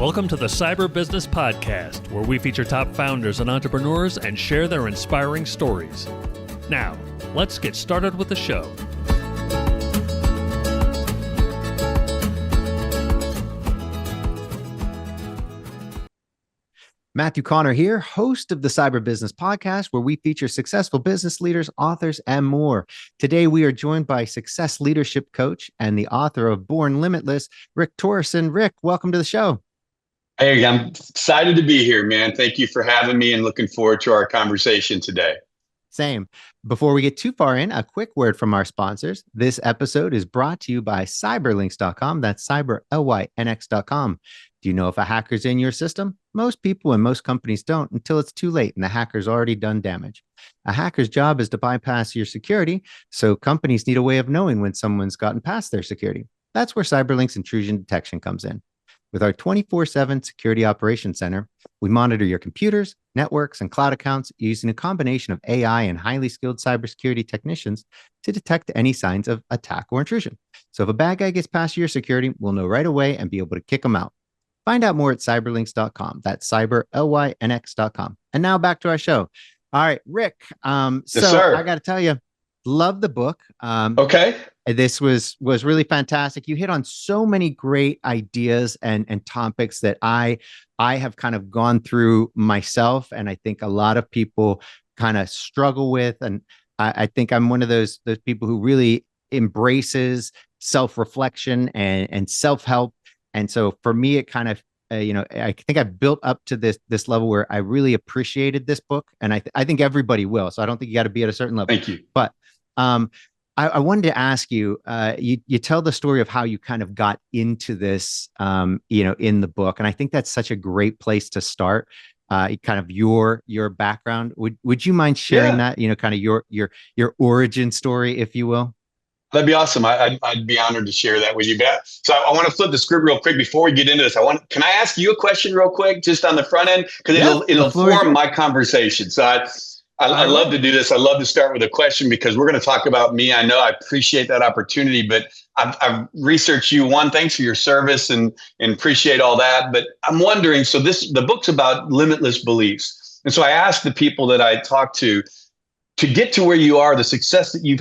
Welcome to the Cyber Business Podcast, where we feature top founders and entrepreneurs and share their inspiring stories. Now, let's get started with the show. Matthew Connor here, host of the Cyber Business Podcast, where we feature successful business leaders, authors, and more. Today, we are joined by success leadership coach and the author of Born Limitless, Rick Torrison. Rick, welcome to the show. Hey, I'm excited to be here, man. Thank you for having me and looking forward to our conversation today. Same. Before we get too far in, a quick word from our sponsors. This episode is brought to you by cyberlinks.com. That's cyberlynx.com. Do you know if a hacker's in your system? Most people and most companies don't until it's too late and the hacker's already done damage. A hacker's job is to bypass your security, so companies need a way of knowing when someone's gotten past their security. That's where Cyberlink's intrusion detection comes in. With our 24/7 security operations center, we monitor your computers, networks, and cloud accounts using a combination of AI and highly skilled cybersecurity technicians to detect any signs of attack or intrusion. So if a bad guy gets past your security, we'll know right away and be able to kick them out. Find out more at cyberlinks.com. That's cyberlynx.com. And now back to our show. All right, Rick. Yes, sir. I got to tell you, love the book. Okay. This was really fantastic. You hit on so many great ideas and topics that I have kind of gone through myself, and I think a lot of people kind of struggle with. And I think I'm one of those people who really embraces self-reflection and self-help. And so for me, it kind of, I think I built up to this level where I really appreciated this book, and I think everybody will. So I don't think you got to be at a certain level. Thank you. But I wanted to ask you, you tell the story of how you kind of got into this, in the book, and I think that's such a great place to start. Kind of your background. Would you mind sharing that? Kind of your origin story, if you will. That'd be awesome. I'd be honored to share that with you, Beth. So I want to flip the script real quick before we get into this. Can I ask you a question real quick, just on the front end? Because it'll form my conversation. So I love to do this. I love to start with a question because we're going to talk about me. I know I appreciate that opportunity, but I've researched you. One, thanks for your service and appreciate all that. But I'm wondering, so the book's about limitless beliefs. And so I asked the people that I talked to get to where you are, the success that you've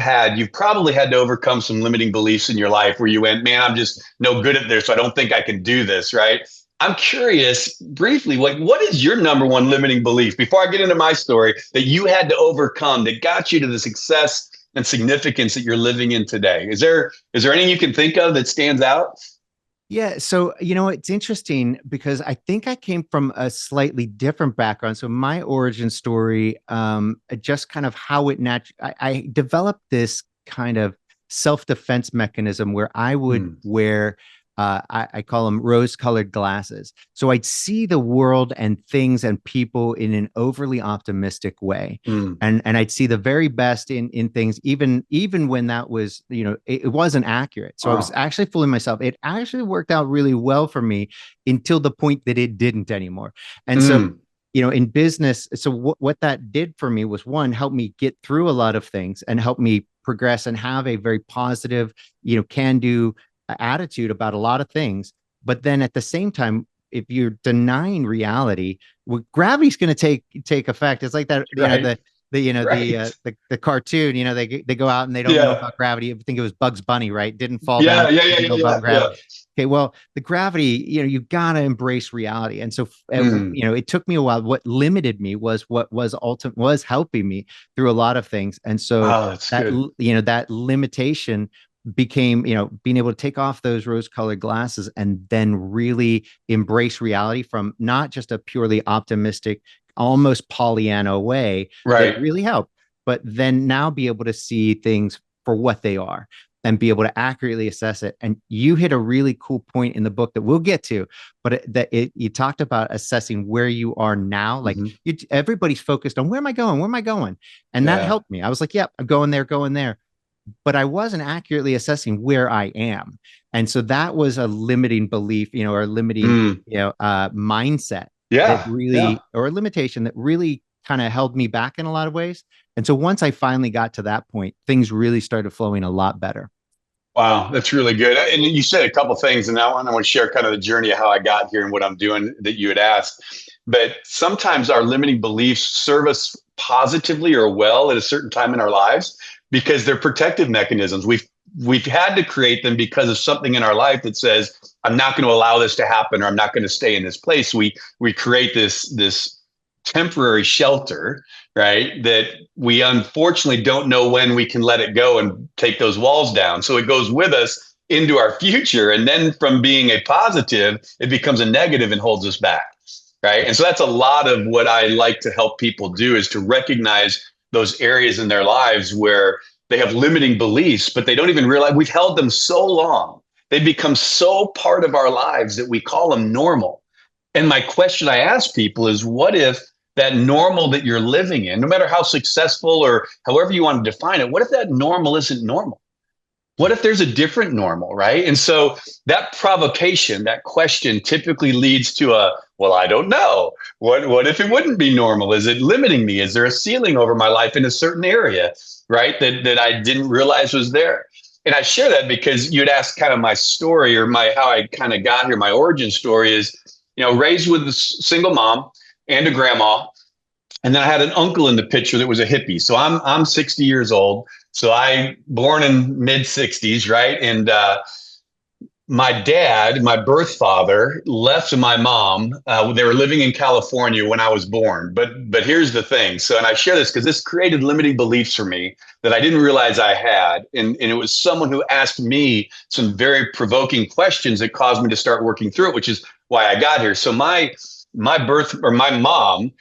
probably had to overcome some limiting beliefs in your life where you went, man, I'm just no good at this, so I don't think I can do this, right? I'm curious, briefly, what is your number one limiting belief, before I get into my story, that you had to overcome that got you to the success and significance that you're living in today? Is there anything you can think of that stands out? Yeah. So, it's interesting because I think I came from a slightly different background. So my origin story, just kind of how I developed this kind of self-defense mechanism where I would wear, I call them rose-colored glasses. So I'd see the world and things and people in an overly optimistic way. And I'd see the very best in things, even when that was, it wasn't accurate. So I was actually fooling myself. It actually worked out really well for me until the point that it didn't anymore. And so, in business, so what that did for me was, one, help me get through a lot of things and help me progress and have a very positive, can-do attitude about a lot of things. But then at the same time, if you're denying reality, gravity's going to take effect. It's like that, the cartoon, they go out and they don't know about gravity. I think it was Bugs Bunny, right? Didn't fall down. Okay, well, the gravity, you've got to embrace reality. And so, it took me a while. What limited me was what was helping me through a lot of things. And so that limitation became, being able to take off those rose-colored glasses and then really embrace reality from not just a purely optimistic, almost Pollyanna way. Right. That really helped. But then now be able to see things for what they are and be able to accurately assess it. And you hit a really cool point in the book that we'll get to, but you talked about assessing where you are now. Like everybody's focused on where am I going? And that helped me. I was like, yep, I'm going there. But I wasn't accurately assessing where I am. And so that was a limiting belief, or limiting, mindset that really, or a limitation that really kind of held me back in a lot of ways. And so once I finally got to that point, things really started flowing a lot better. Wow, that's really good. And you said a couple things, and I want to share kind of the journey of how I got here and what I'm doing that you had asked. But sometimes our limiting beliefs serve us positively or well at a certain time in our lives because they're protective mechanisms. We've had to create them because of something in our life that says, I'm not going to allow this to happen, or I'm not going to stay in this place. We create this temporary shelter, right? That we unfortunately don't know when we can let it go and take those walls down. So it goes with us into our future. And then from being a positive, it becomes a negative and holds us back, right? And so that's a lot of what I like to help people do, is to recognize those areas in their lives where they have limiting beliefs, but they don't even realize we've held them so long. They become so part of our lives that we call them normal. And my question I ask people is, what if that normal that you're living in, no matter how successful or however you want to define it, what if that normal isn't normal? What if there's a different normal, right? And so that provocation, that question typically leads to well, I don't know. What if it wouldn't be normal? Is it limiting me? Is there a ceiling over my life in a certain area, right? That I didn't realize was there. And I share that because you'd asked kind of my story, or how I kind of got here. My origin story is, raised with a single mom and a grandma. And then I had an uncle in the picture that was a hippie. So I'm 60 years old. So I born in mid 60s, right? And my dad, my birth father, left my mom. They were living in California when I was born. But here's the thing. So, and I share this because this created limiting beliefs for me that I didn't realize I had. And it was someone who asked me some very provoking questions that caused me to start working through it, which is why I got here. So my mom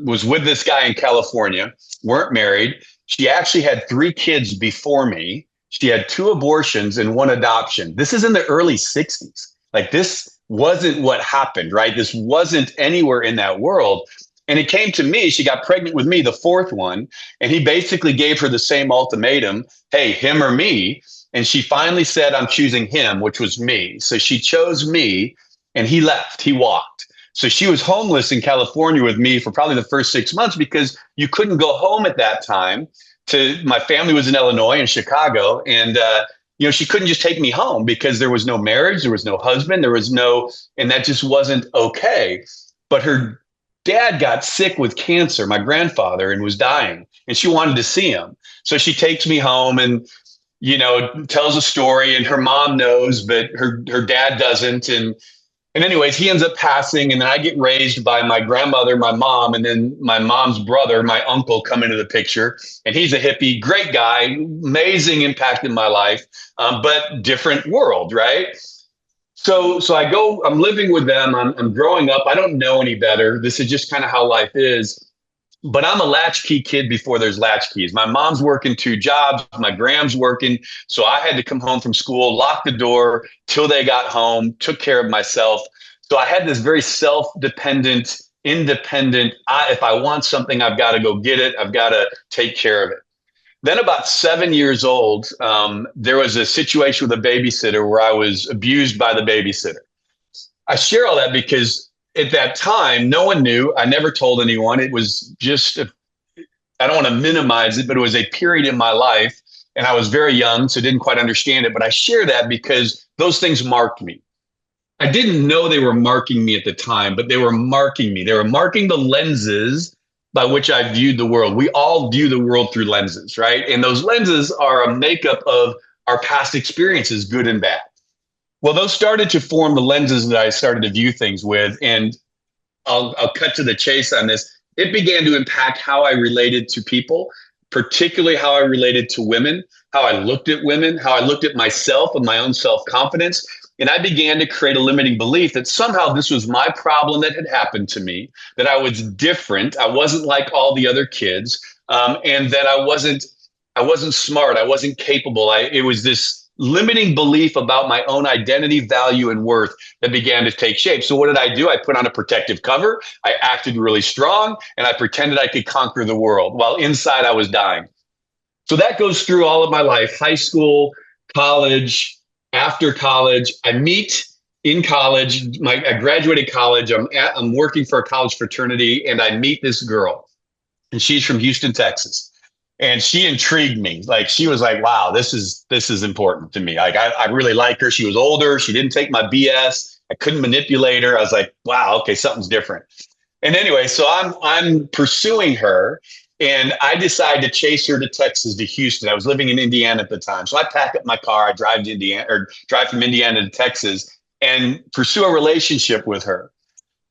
was with this guy in California, weren't married. She actually had 3 kids before me. She had 2 abortions and 1 adoption. This is in the early 60s. Like, this wasn't what happened, right? This wasn't anywhere in that world. And it came to me, she got pregnant with me, the 4th one. And he basically gave her the same ultimatum, hey, him or me. And she finally said, I'm choosing him, which was me. So she chose me, and he left, he walked. So she was homeless in California with me for probably the first 6 months because you couldn't go home at that time. My family was in Illinois and Chicago, and she couldn't just take me home because there was no marriage, there was no husband, and that just wasn't okay. But her dad got sick with cancer, my grandfather, and was dying, and she wanted to see him. So she takes me home and tells a story, and her mom knows, but her dad doesn't, and anyways, he ends up passing, and then I get raised by my grandmother, my mom, and then my mom's brother, my uncle, come into the picture. And he's a hippie, great guy, amazing impact in my life, but different world, right? So I'm living with them. I'm growing up. I don't know any better. This is just kind of how life is. But I'm a latchkey kid before there's latchkeys. My mom's working 2 jobs. My gram's working. So I had to come home from school, lock the door till they got home, took care of myself. So I had this very self-dependent, independent, if I want something, I've got to go get it. I've got to take care of it. Then about 7 years old, there was a situation with a babysitter where I was abused by the babysitter. I share all that because at that time, no one knew. I never told anyone. It was just, I don't want to minimize it, but it was a period in my life. And I was very young, so didn't quite understand it. But I share that because those things marked me. I didn't know they were marking me at the time, but they were marking me. They were marking the lenses by which I viewed the world. We all view the world through lenses, right? And those lenses are a makeup of our past experiences, good and bad. Well, those started to form the lenses that I started to view things with. And I'll cut to the chase on this. It began to impact how I related to people, particularly how I related to women, how I looked at women, how I looked at myself and my own self-confidence. And I began to create a limiting belief that somehow this was my problem that had happened to me, that I was different. I wasn't like all the other kids, and that I wasn't smart. I wasn't capable. It was this limiting belief about my own identity, value, and worth that began to take shape. So what did I do? I put on a protective cover. I acted really strong, and I pretended I could conquer the world while inside I was dying. So that goes through all of my life, high school, college, after college. I meet in college. I graduated college. I'm working for a college fraternity, and I meet this girl, and she's from Houston, Texas. And she intrigued me. Like, she was like, wow, this is important to me. Like, I really like her. She was older. She didn't take my BS. I couldn't manipulate her. I was like, wow, okay, something's different. And anyway, so I'm pursuing her, and I decided to chase her to Texas, to Houston. I was living in Indiana at the time. So I pack up my car, I drive to Indiana, or drive from Indiana to Texas, and pursue a relationship with her.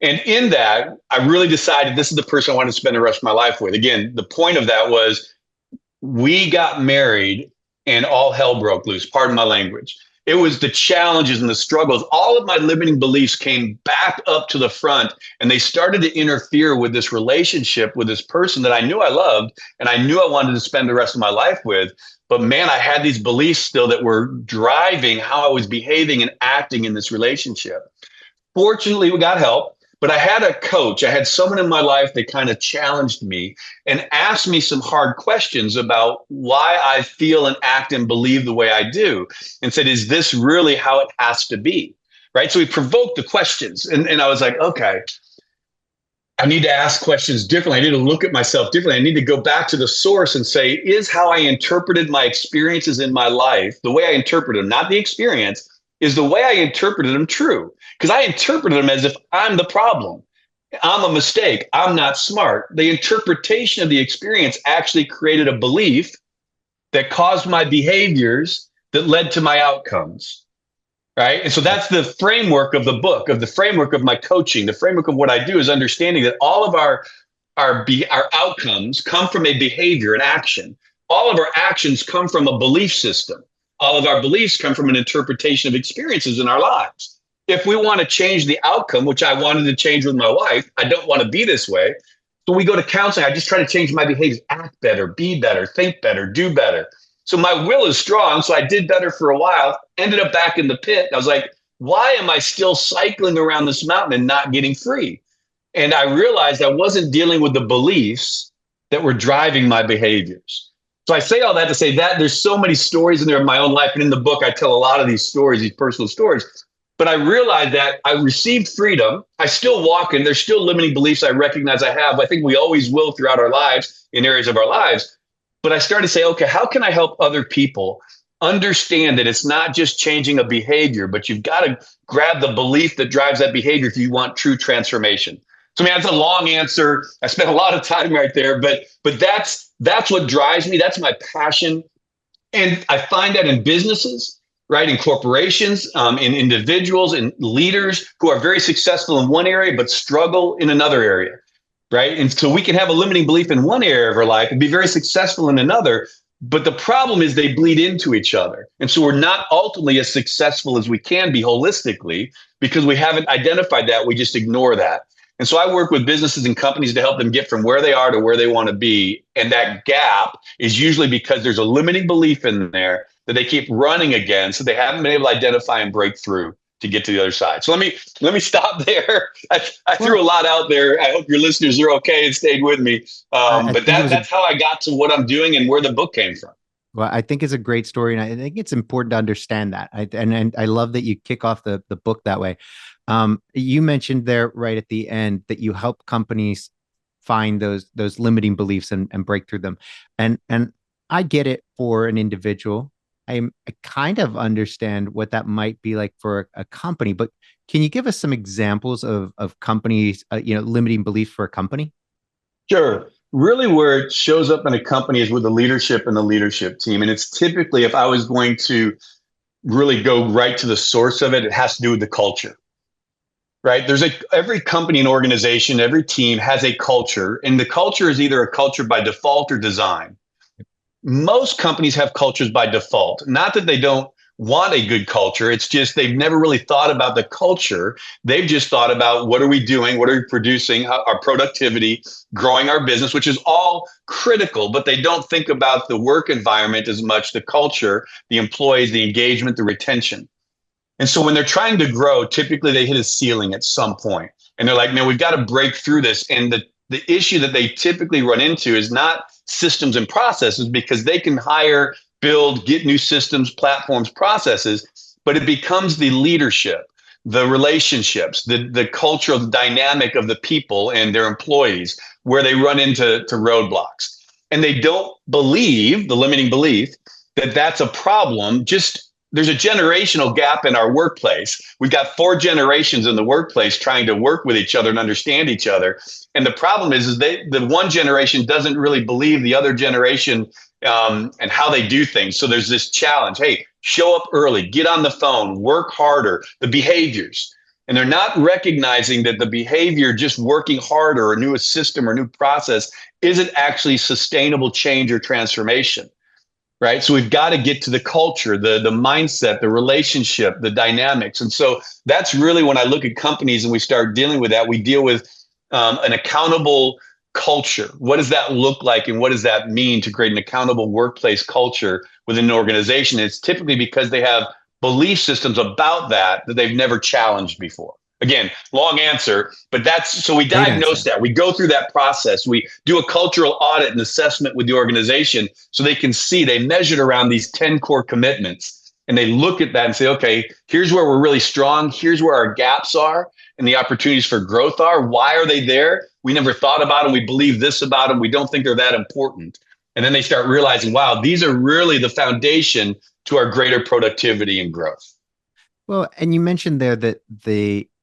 And in that, I really decided this is the person I want to spend the rest of my life with. Again, the point of that was, we got married and all hell broke loose. Pardon my language. It was the challenges and the struggles. All of my limiting beliefs came back up to the front, and they started to interfere with this relationship with this person that I knew I loved and I knew I wanted to spend the rest of my life with. But man, I had these beliefs still that were driving how I was behaving and acting in this relationship. Fortunately, we got help. But I had a coach, I had someone in my life that kind of challenged me and asked me some hard questions about why I feel and act and believe the way I do, and said, is this really how it has to be? Right. So he provoked the questions. And I was like, okay, I need to ask questions differently. I need to look at myself differently. I need to go back to the source and say, is how I interpreted my experiences in my life, the way I interpreted them, not the experience, is the way I interpreted them true? Because I interpreted them as if I'm the problem. I'm a mistake. I'm not smart. The interpretation of the experience actually created a belief that caused my behaviors that led to my outcomes. Right. And so that's the framework of the book, of the framework of my coaching. The framework of what I do is understanding that all of our outcomes come from a behavior, an action. All of our actions come from a belief system. All of our beliefs come from an interpretation of experiences in our lives. If we want to change the outcome, which I wanted to change with my wife, I don't want to be this way. So we go to counseling. I just try to change my behaviors, act better, be better, think better, do better. So my will is strong. So I did better for a while, ended up back in the pit. I was like, why am I still cycling around this mountain and not getting free? And I realized I wasn't dealing with the beliefs that were driving my behaviors. So I say all that to say that there's so many stories in there of my own life. And in the book, I tell a lot of these stories, these personal stories. But I realized that I received freedom. I still walk in. There's still limiting beliefs I recognize I have. I think we always will throughout our lives, in areas of our lives. But I started to say, okay, how can I help other people understand that it's not just changing a behavior, but you've got to grab the belief that drives that behavior if you want true transformation. So, man, that's a long answer. I spent a lot of time right there, but that's what drives me. That's my passion. And I find that in businesses, right, in corporations, in individuals and leaders who are very successful in one area but struggle in another area, right? And so we can have a limiting belief in one area of our life and be very successful in another. But the problem is they bleed into each other. And so we're not ultimately as successful as we can be holistically because we haven't identified that. We just ignore that. And so I work with businesses and companies to help them get from where they are to where they want to be. And that gap is usually because there's a limiting belief in there that they keep running against, so they haven't been able to identify and break through to get to the other side. So let me stop there. I threw a lot out there. I hope your listeners are okay and stayed with me. But that's how I got to what I'm doing and where the book came from. Well, I think it's a great story, and I think it's important to understand that. And I love that you kick off the book that way. You mentioned there right at the end that you help companies find those limiting beliefs and break through them. And I get it for an individual. I kind of understand what that might be like for a company, but can you give us some examples of companies, limiting beliefs for a company? Sure. Really, where it shows up in a company is with the leadership and the leadership team. And it's typically, if I was going to really go right to the source of it, it has to do with the culture, right? Every company and organization, every team has a culture, and the culture is either a culture by default or design. Most companies have cultures by default. Not that they don't want a good culture. It's just they've never really thought about the culture. They've just thought about what are we doing? What are we producing? Our productivity, growing our business, which is all critical, but they don't think about the work environment as much, the culture, the employees, the engagement, the retention. And so when they're trying to grow, typically they hit a ceiling at some point. And they're like, man, we've got to break through this. And the issue that they typically run into is not systems and processes, because they can hire, build, get new systems, platforms, processes, but it becomes the leadership, the relationships, the cultural dynamic of the people and their employees where they run into roadblocks. and they don't believe, the limiting belief, that that's a problem. Just there's a generational gap in our workplace. We've got 4 generations in the workplace trying to work with each other and understand each other. And the problem is the one generation doesn't really believe the other generation and how they do things. So there's this challenge. Hey, show up early, get on the phone, work harder, the behaviors. And they're not recognizing that the behavior, just working harder or a new system or new process, isn't actually sustainable change or transformation, right? So we've got to get to the culture, the mindset, the relationship, the dynamics. And so that's really when I look at companies and we start dealing with that, we deal with an accountable culture. What does that look like? And what does that mean to create an accountable workplace culture within an organization? It's typically because they have belief systems about that they've never challenged before. Again, long answer, but that's, so we diagnose that. We go through that process. We do a cultural audit and assessment with the organization so they can see, they measured around these 10 core commitments, and they look at that and say, okay, here's where we're really strong. Here's where our gaps are and the opportunities for growth are. Why are they there? We never thought about them. We believe this about them. We don't think they're that important. And then they start realizing, wow, these are really the foundation to our greater productivity and growth. Well, and you mentioned there that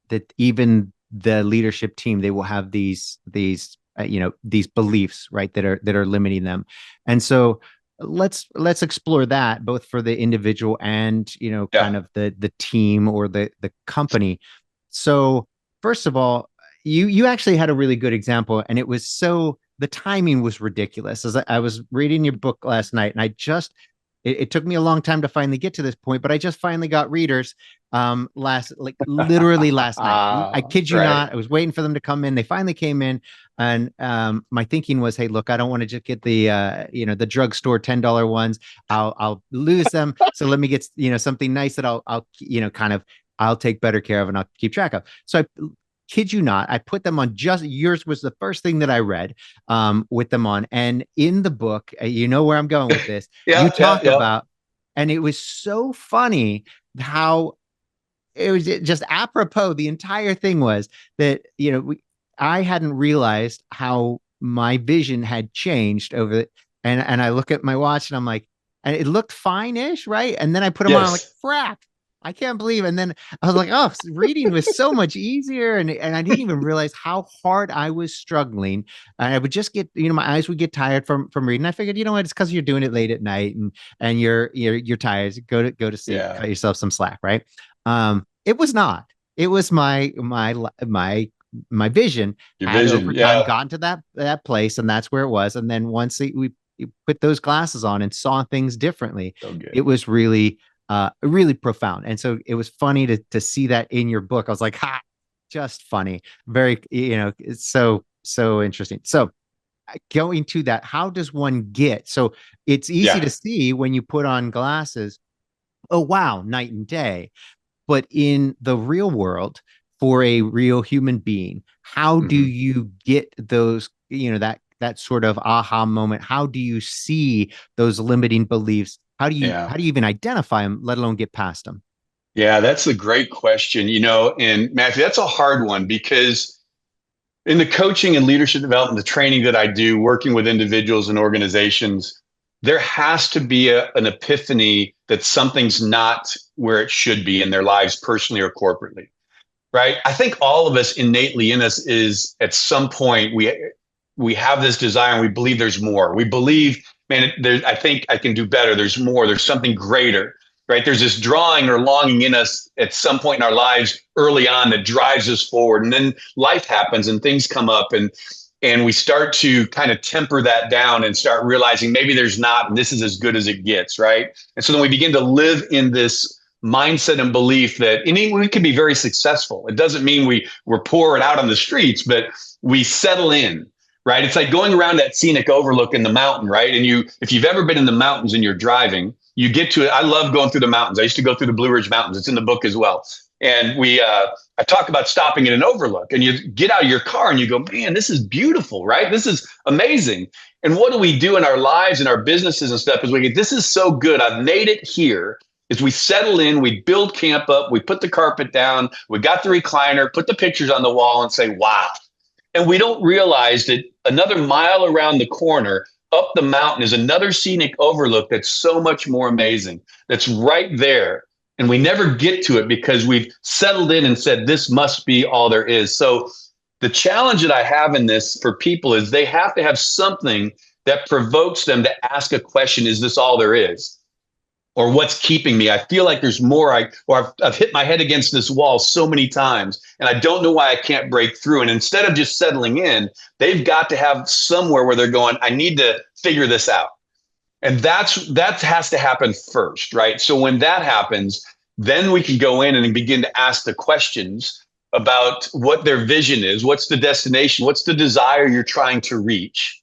that even the leadership team, they will have these beliefs, right, that are limiting them. And so let's explore that both for the individual and kind of the team or the company. So first of all, you actually had a really good example, and it was the timing was ridiculous. As I was reading your book last night, and it took me a long time to finally get to this point, but I just finally got readers literally last night. I kid you not. I was waiting for them to come in. They finally came in, and my thinking was, hey, look, I don't want to just get the drugstore $10 ones. I'll lose them. So let me get something nice that I'll take better care of and I'll keep track of. So I kid you not, I put them on. Just yours was the first thing that I read with them on. And in the book, you know where I'm going with this. You talk about, and it was so funny how it was just apropos. The entire thing was that, I hadn't realized how my vision had changed over it. And I look at my watch and I'm like, and it looked fine-ish, right? And then I put them on, I'm like, crap. I can't believe. And then I was like, oh, reading was so much easier. And I didn't even realize how hard I was struggling. And I would just get, my eyes would get tired from reading. I figured, what, it's because you're doing it late at night and you're tired. Go to sleep, cut yourself some slack. Right. It was not. It was my vision. Your vision, over time gotten to that place, and that's where it was. And then once we put those glasses on and saw things differently, it was really profound. And so it was funny to see that in your book. I was like, just funny. Very, it's so interesting. So going to that, how does one get, so it's easy to see when you put on glasses, oh, wow, night and day. But in the real world, for a real human being, how do you get those, that sort of aha moment? How do you see those limiting beliefs? How do you even identify them, let alone get past them? Yeah, that's a great question. And Matthew, that's a hard one, because in the coaching and leadership development, the training that I do, working with individuals and organizations, there has to be an epiphany that something's not where it should be in their lives, personally or corporately, right? I think all of us innately in us is, at some point, we have this desire and we believe there's more. We believe, man, I think I can do better. There's more. There's something greater, right? There's this drawing or longing in us at some point in our lives early on that drives us forward. And then life happens and things come up, and we start to kind of temper that down and start realizing maybe there's not, and this is as good as it gets, right? And so then we begin to live in this mindset and belief that we can be very successful. It doesn't mean we're poor and out on the streets, but we settle in. Right. It's like going around that scenic overlook in the mountain. Right. And if you've ever been in the mountains and you're driving, you get to it. I love going through the mountains. I used to go through the Blue Ridge Mountains. It's in the book as well. And I talk about stopping in an overlook, and you get out of your car and you go, man, this is beautiful. Right. This is amazing. And what do we do in our lives and our businesses and stuff is this is so good. I've made it here. Is we settle in, we build camp up, we put the carpet down, we got the recliner, put the pictures on the wall and say, wow. And we don't realize that another mile around the corner, up the mountain is another scenic overlook that's so much more amazing. That's right there. And we never get to it because we've settled in and said, this must be all there is. So the challenge that I have in this for people is they have to have something that provokes them to ask a question, is this all there is? Or what's keeping me? I feel like there's more, I've hit my head against this wall so many times, and I don't know why I can't break through. And instead of just settling in, they've got to have somewhere where they're going, I need to figure this out. And that has to happen first, right? So when that happens, then we can go in and begin to ask the questions about what their vision is, what's the destination, what's the desire you're trying to reach,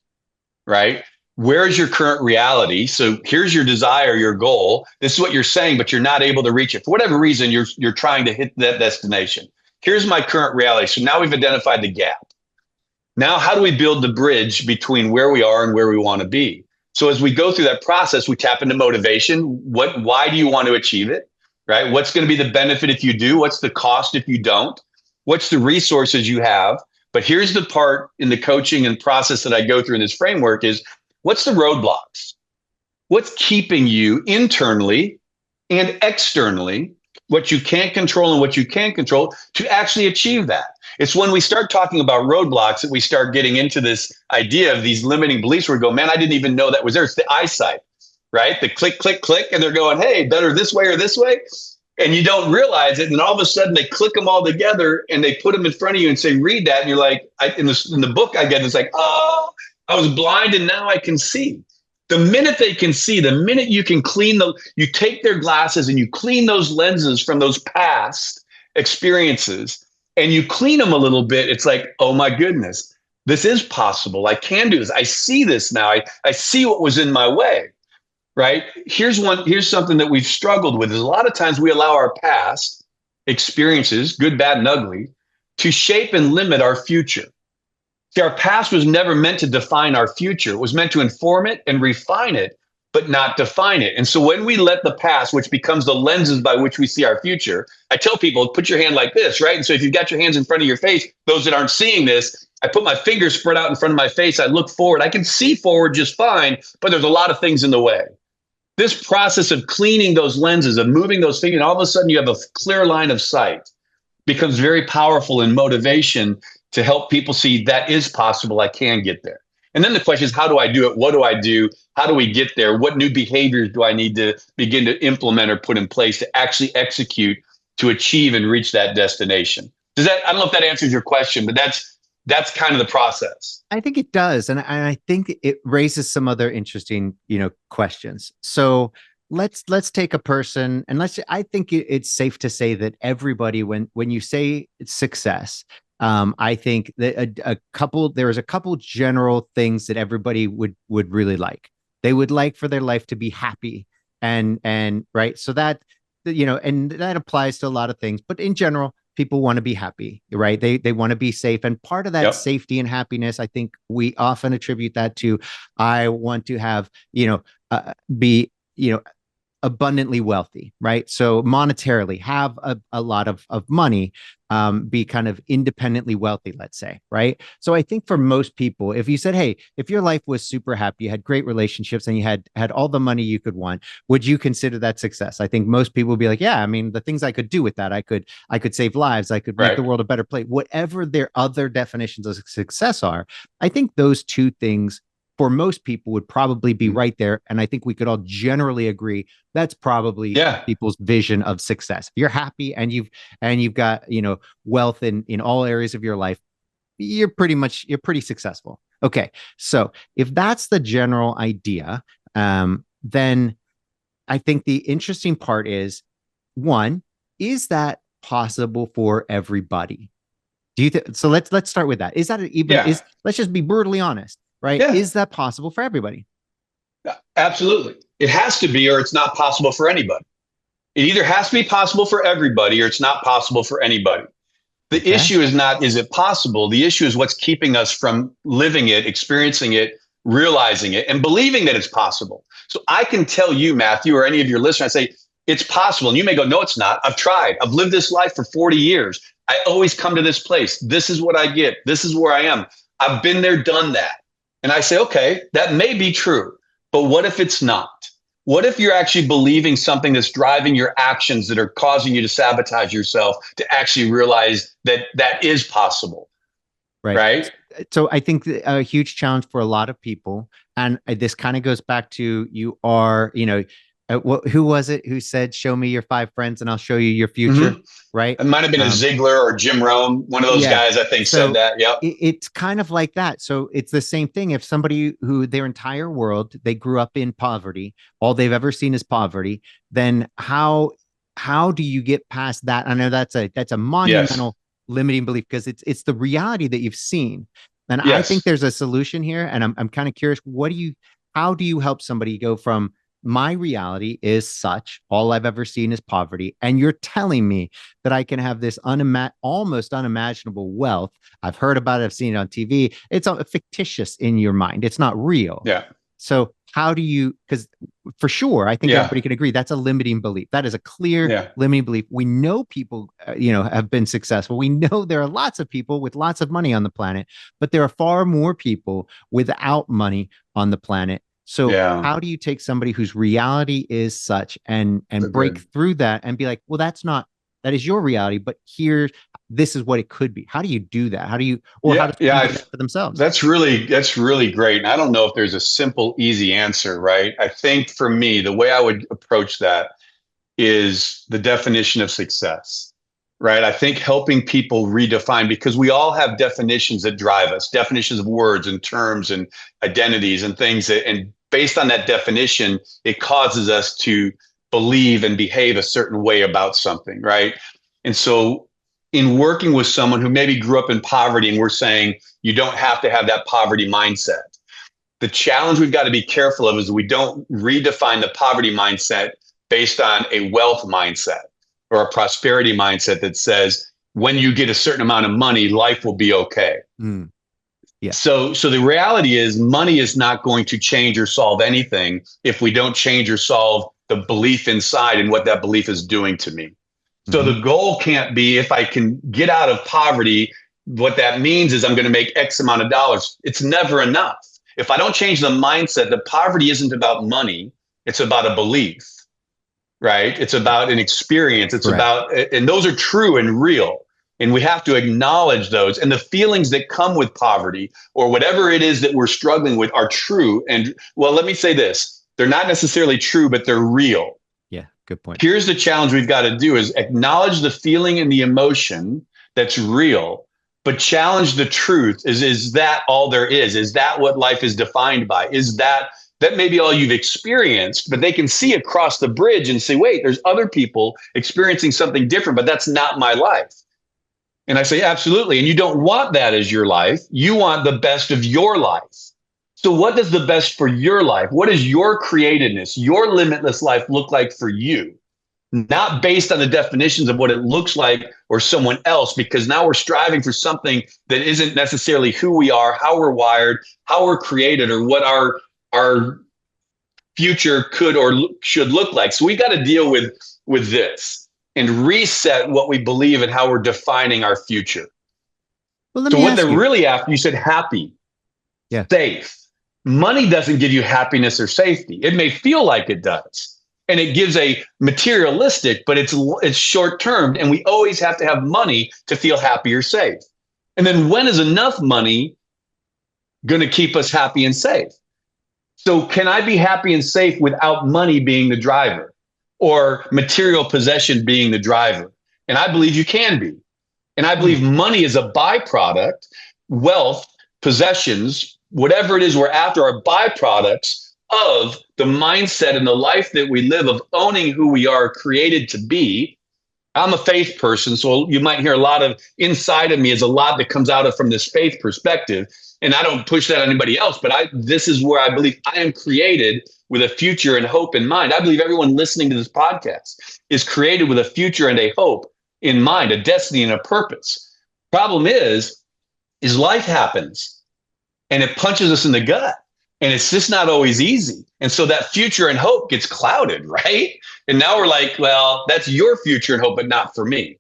right? Where's your current reality? So here's your desire, your goal. This is what you're saying, but you're not able to reach it. For whatever reason, you're trying to hit that destination. Here's my current reality. So now we've identified the gap. Now, how do we build the bridge between where we are and where we want to be? So as we go through that process, we tap into motivation. Why do you want to achieve it, right? What's going to be the benefit if you do? What's the cost if you don't? What's the resources you have? But here's the part in the coaching and process that I go through in this framework is, what's the roadblocks? What's keeping you internally and externally, what you can't control and what you can control, to actually achieve that? It's when we start talking about roadblocks that we start getting into this idea of these limiting beliefs where we go, man, I didn't even know that was there. It's the eyesight, right? The click, click, click. And they're going, hey, better this way or this way. And you don't realize it. And all of a sudden they click them all together and they put them in front of you and say, read that. And you're like, in the book I get, it's like, oh, I was blind and now I can see. The minute they can see, the minute you can you take their glasses and you clean those lenses from those past experiences and you clean them a little bit, it's like, oh my goodness, this is possible. I can do this. I see this now. I see what was in my way. Right? Here's something that we've struggled with is a lot of times we allow our past experiences, good, bad, and ugly, to shape and limit our future. See, our past was never meant to define our future. It was meant to inform it and refine it, but not define it. And so when we let the past, which becomes the lenses by which we see our future, I tell people, put your hand like this, right? And so if you've got your hands in front of your face, those that aren't seeing this, I put my fingers spread out in front of my face. I look forward. I can see forward just fine, but there's a lot of things in the way. This process of cleaning those lenses, of moving those fingers, and all of a sudden you have a clear line of sight, becomes very powerful in motivation to help people see that is possible. I can get there. And then the question is, how do I do it? What do I do? How do we get there? What new behaviors do I need to begin to implement or put in place to actually execute to achieve and reach that destination? I don't know if that answers your question, but that's kind of the process. I think it does. And I think it raises some other interesting, questions. So let's take a person and I think it's safe to say that everybody, when you say success, I think that there is a couple general things that everybody would really like. They would like for their life to be happy and right. So that, and that applies to a lot of things, but in general, people want to be happy, right? They want to be safe. And part of that safety and happiness, I think we often attribute that to, I want to have, be, abundantly wealthy, right? So monetarily have a lot of money, be kind of independently wealthy, let's say, right? So I think for most people, if you said, hey, if your life was super happy, you had great relationships and you had all the money you could want, would you consider that success? I think most people would be like, yeah, I mean, the things I could do with that, I could save lives, I could make the world a better place, whatever their other definitions of success are. I think those two things for most people would probably be right there. And I think we could all generally agree that's probably people's vision of success. If you're happy and you've got, wealth in all areas of your life, you're pretty successful. Okay. So if that's the general idea, then I think the interesting part is, one, is that possible for everybody? Do you so let's start with that. Is that let's just be brutally honest. Right? Yeah. Is that possible for everybody? Absolutely. It has to be, or it's not possible for anybody. It either has to be possible for everybody or it's not possible for anybody. The issue is not, is it possible? The issue is what's keeping us from living it, experiencing it, realizing it, and believing that it's possible. So I can tell you, Matthew, or any of your listeners, I say, it's possible. And you may go, no, it's not. I've tried. I've lived this life for 40 years. I always come to this place. This is what I get. This is where I am. I've been there, done that. And I say, okay, that may be true, but what if it's not? What if you're actually believing something that's driving your actions that are causing you to sabotage yourself to actually realize that that is possible? Right. So I think a huge challenge for a lot of people, and this kind of goes back to who was it who said, "Show me your 5 friends, and I'll show you your future." Mm-hmm. Right? It might have been a Ziegler or Jim Rohn, one of those guys. I think said that. Yep. It's kind of like that. So it's the same thing. If somebody who their entire world they grew up in poverty, all they've ever seen is poverty, then how do you get past that? I know that's a monumental limiting belief because it's the reality that you've seen. And I think there's a solution here. And I'm kind of curious, how do you help somebody go from my reality is such, all I've ever seen is poverty, and you're telling me that I can have this almost unimaginable wealth? I've heard about it, I've seen it on TV. It's fictitious in your mind. It's not real. Yeah. So how do you, because for sure, I think everybody can agree that's a limiting belief. That is a clear limiting belief. We know people, have been successful. We know there are lots of people with lots of money on the planet, but there are far more people without money on the planet. So how do you take somebody whose reality is such and break through that and be like, well, that is your reality, but this is what it could be. How do you do that? How do you, how do people do that for themselves? That's really great. And I don't know if there's a simple, easy answer, right? I think for me, the way I would approach that is the definition of success, right? I think helping people redefine, because we all have definitions that drive us, definitions of words and terms and identities and things and based on that definition, it causes us to believe and behave a certain way about something, right? And so in working with someone who maybe grew up in poverty, and we're saying you don't have to have that poverty mindset. The challenge we've got to be careful of is we don't redefine the poverty mindset based on a wealth mindset or a prosperity mindset that says when you get a certain amount of money, life will be okay. Yeah. So the reality is money is not going to change or solve anything if we don't change or solve the belief inside and what that belief is doing to me. So the goal can't be if I can get out of poverty, what that means is I'm going to make X amount of dollars. It's never enough. If I don't change the mindset that poverty isn't about money, it's about a belief, right? It's about an experience. It's about, and those are true and real. And we have to acknowledge those. And the feelings that come with poverty or whatever it is that we're struggling with are true. And well, let me say this, they're not necessarily true, but they're real. Yeah, good point. Here's the challenge we've got to do is acknowledge the feeling and the emotion that's real, but challenge the truth. Is that all there is? Is that what life is defined by? Is that may be all you've experienced, but they can see across the bridge and say, wait, there's other people experiencing something different, but that's not my life. And I say, absolutely. And you don't want that as your life. You want the best of your life. So what does the best for your life? What does your createdness, your limitless life look like for you? Not based on the definitions of what it looks like or someone else, because now we're striving for something that isn't necessarily who we are, how we're wired, how we're created, or what our future could or should look like. So we got to deal with this and reset what we believe and how we're defining our future. Well, so what they're really after, you said happy, safe. Money doesn't give you happiness or safety. It may feel like it does. And it gives a materialistic, but it's short-term. And we always have to have money to feel happy or safe. And then when is enough money going to keep us happy and safe? So can I be happy and safe without money being the driver or material possession being the driver? And I believe you can be. And I believe money is a byproduct. Wealth, possessions, whatever it is we're after are byproducts of the mindset and the life that we live of owning who we are created to be. I'm a faith person, so you might hear a lot of inside of me is a lot that comes out of from this faith perspective. And I don't push that on anybody else, but this is where I believe I am created with a future and hope in mind. I believe everyone listening to this podcast is created with a future and a hope in mind, a destiny and a purpose. Problem is life happens and it punches us in the gut. And it's just not always easy. And so that future and hope gets clouded, right? And now we're like, well, that's your future and hope, but not for me.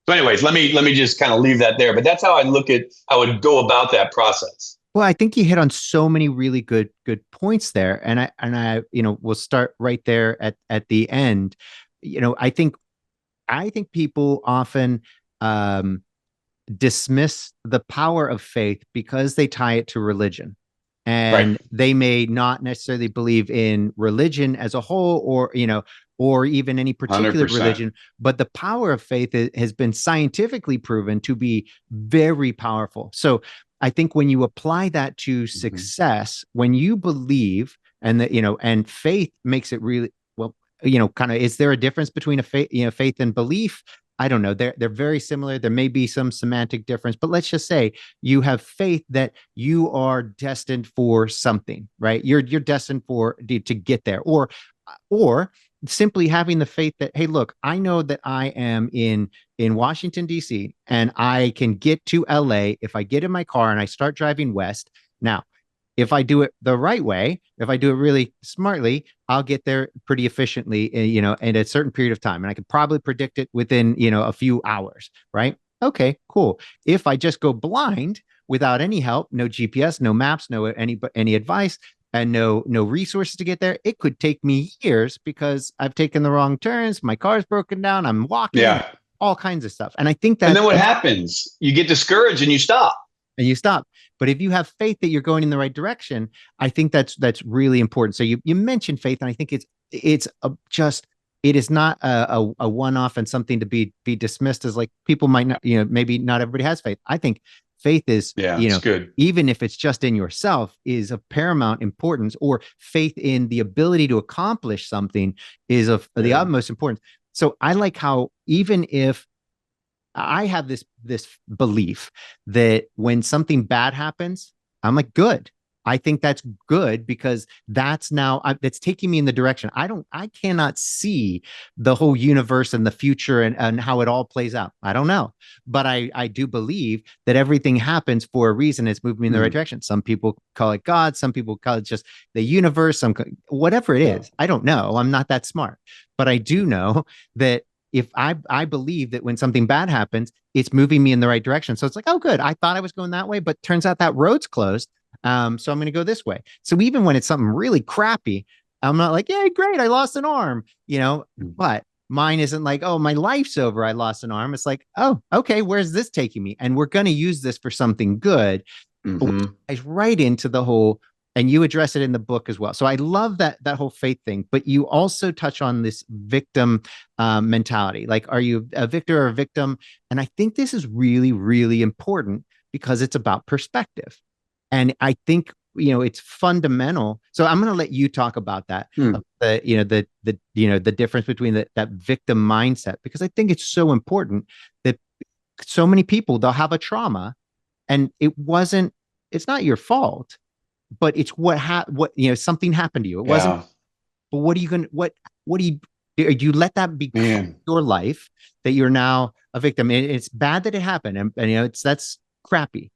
So anyways, let me just kind of leave that there. But that's how I look at how I would go about that process. Well, I think you hit on so many really good points there, and I we'll start right there at the end. I think people often um, dismiss the power of faith because they tie it to religion. Right. And they may not necessarily believe in religion as a whole, or even any particular 100%. religion, but the power of faith has been scientifically proven to be very powerful. So I think when you apply that to Mhm. success, when you believe, and faith makes it really well, kind of, is there a difference between faith and belief? I don't know. They're very similar. There may be some semantic difference, but let's just say you have faith that you are destined for something, right? You're destined to get there, or simply having the faith that, hey, look, I know that I am in Washington D.C. and I can get to L.A. if I get in my car and I start driving west. Now, if I do it the right way, if I do it really smartly, I'll get there pretty efficiently, in a certain period of time. And I could probably predict it within, a few hours, right? Okay, cool. If I just go blind without any help, no GPS, no maps, no any advice, and no resources to get there, it could take me years because I've taken the wrong turns, my car's broken down, I'm walking, Yeah. all kinds of stuff. And I think And then what that's happens? You get discouraged and you stop. and you stop. But if you have faith that you're going in the right direction, I think that's really important. So you mentioned faith, and I think just it is not a one off and something to be dismissed as like people might not, maybe not everybody has faith. I think faith is, Yeah, it's good. even if it's just in yourself, is of paramount importance, or faith in the ability to accomplish something is of the utmost importance. So I like how, even if I have this belief that when something bad happens, I'm like, good. I think that's good because that's taking me in the direction. I cannot see the whole universe and the future and how it all plays out. I don't know, but I do believe that everything happens for a reason. It's moving me in the right direction. Some people call it God. Some people call it just the universe. Whatever it is, I don't know. I'm not that smart, but I do know that if I believe that when something bad happens, it's moving me in the right direction. So it's like, oh, good. I thought I was going that way, but turns out that road's closed. So I'm going to go this way. So even when it's something really crappy, I'm not like, yeah, great, I lost an arm, but mine isn't like, oh, my life's over, I lost an arm. It's like, oh, okay, where's this taking me? And we're going to use this for something good. Mm-hmm. Right into the whole, and you address it in the book as well. So I love that whole faith thing, but you also touch on this victim mentality. Like, are you a victor or a victim? And I think this is really, really important because it's about perspective. And I think, it's fundamental. So I'm going to let you talk about that. The difference between that victim mindset, because I think it's so important that so many people, they'll have a trauma and it's not your fault, but it's something happened to you. It wasn't, but what do you let that become your life, that you're now a victim? It's bad that it happened. And that's crappy.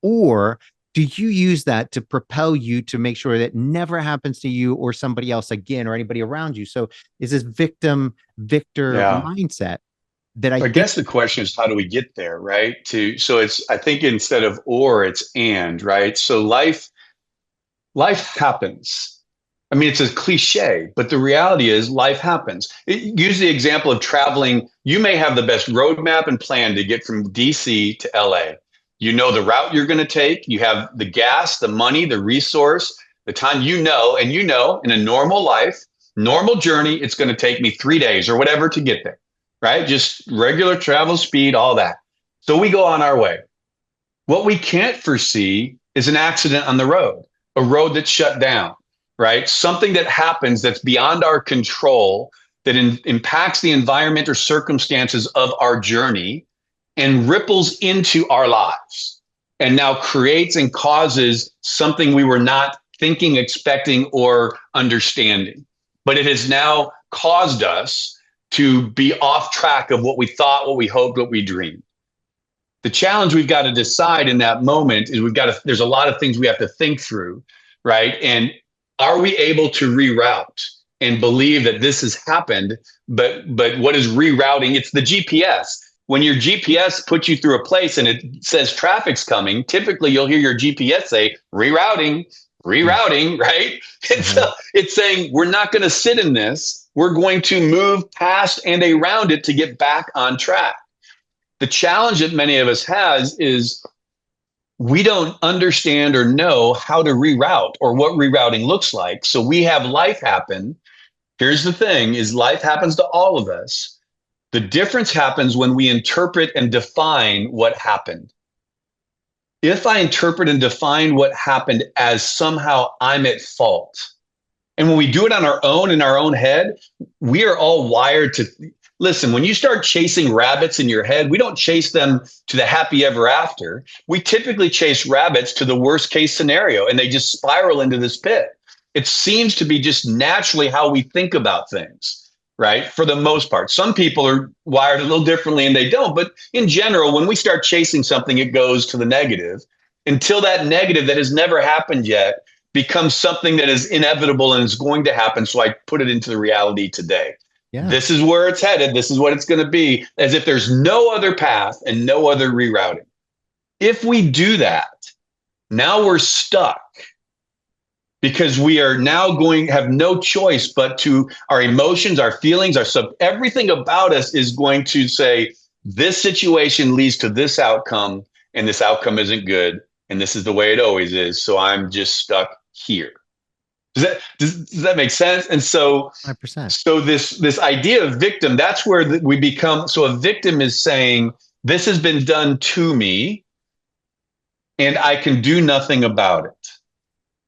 Or do you use that to propel you to make sure that never happens to you or somebody else again, or anybody around you? So is this victim victor mindset that I guess the question is, how do we get there? Right. I think instead of or, it's and, right? So life happens. I mean, it's a cliche, but the reality is life happens. Use the example of traveling. You may have the best roadmap and plan to get from DC to LA. You know the route you're going to take. You have the gas, the money, the resource, the time, and in a normal life, normal journey, it's going to take me 3 days or whatever to get there, right? Just regular travel speed, all that. So we go on our way. What we can't foresee is an accident on the road, a road that's shut down, right? Something that happens that's beyond our control, that impacts the environment or circumstances of our journey and ripples into our lives, and now creates and causes something we were not thinking, expecting, or understanding. But it has now caused us to be off track of what we thought, what we hoped, what we dreamed. The challenge we've got to decide in that moment is there's a lot of things we have to think through, right? And are we able to reroute and believe that this has happened? But what is rerouting? It's the GPS. when your GPS puts you through a place and it says traffic's coming, typically you'll hear your GPS say rerouting, right? And so it's saying we're not going to sit in this. We're going to move past and around it to get back on track. The challenge that many of us has is we don't understand or know how to reroute or what rerouting looks like. So we have life happen. Here's the thing is life happens to all of us. The difference happens when we interpret and define what happened. If I interpret and define what happened as somehow I'm at fault, and when we do it on our own in our own head, we are all wired to listen. When you start chasing rabbits in your head, we don't chase them to the happy ever after. We typically chase rabbits to the worst case scenario, and they just spiral into this pit. It seems to be just naturally how we think about things. Right? For the most part, some people are wired a little differently and they don't. But in general, when we start chasing something, it goes to the negative until that negative that has never happened yet becomes something that is inevitable and is going to happen. So I put it into the reality today. Yeah. This is where it's headed. This is what it's going to be, as if there's no other path and no other rerouting. If we do that, now we're stuck. Because we are now going to have no choice but to our emotions, our feelings, everything about us is going to say, this situation leads to this outcome, and this outcome isn't good, and this is the way it always is. So I'm just stuck here. Does that make sense? And so, 100%. So this idea of victim, that's where we become. So a victim is saying, this has been done to me, and I can do nothing about it.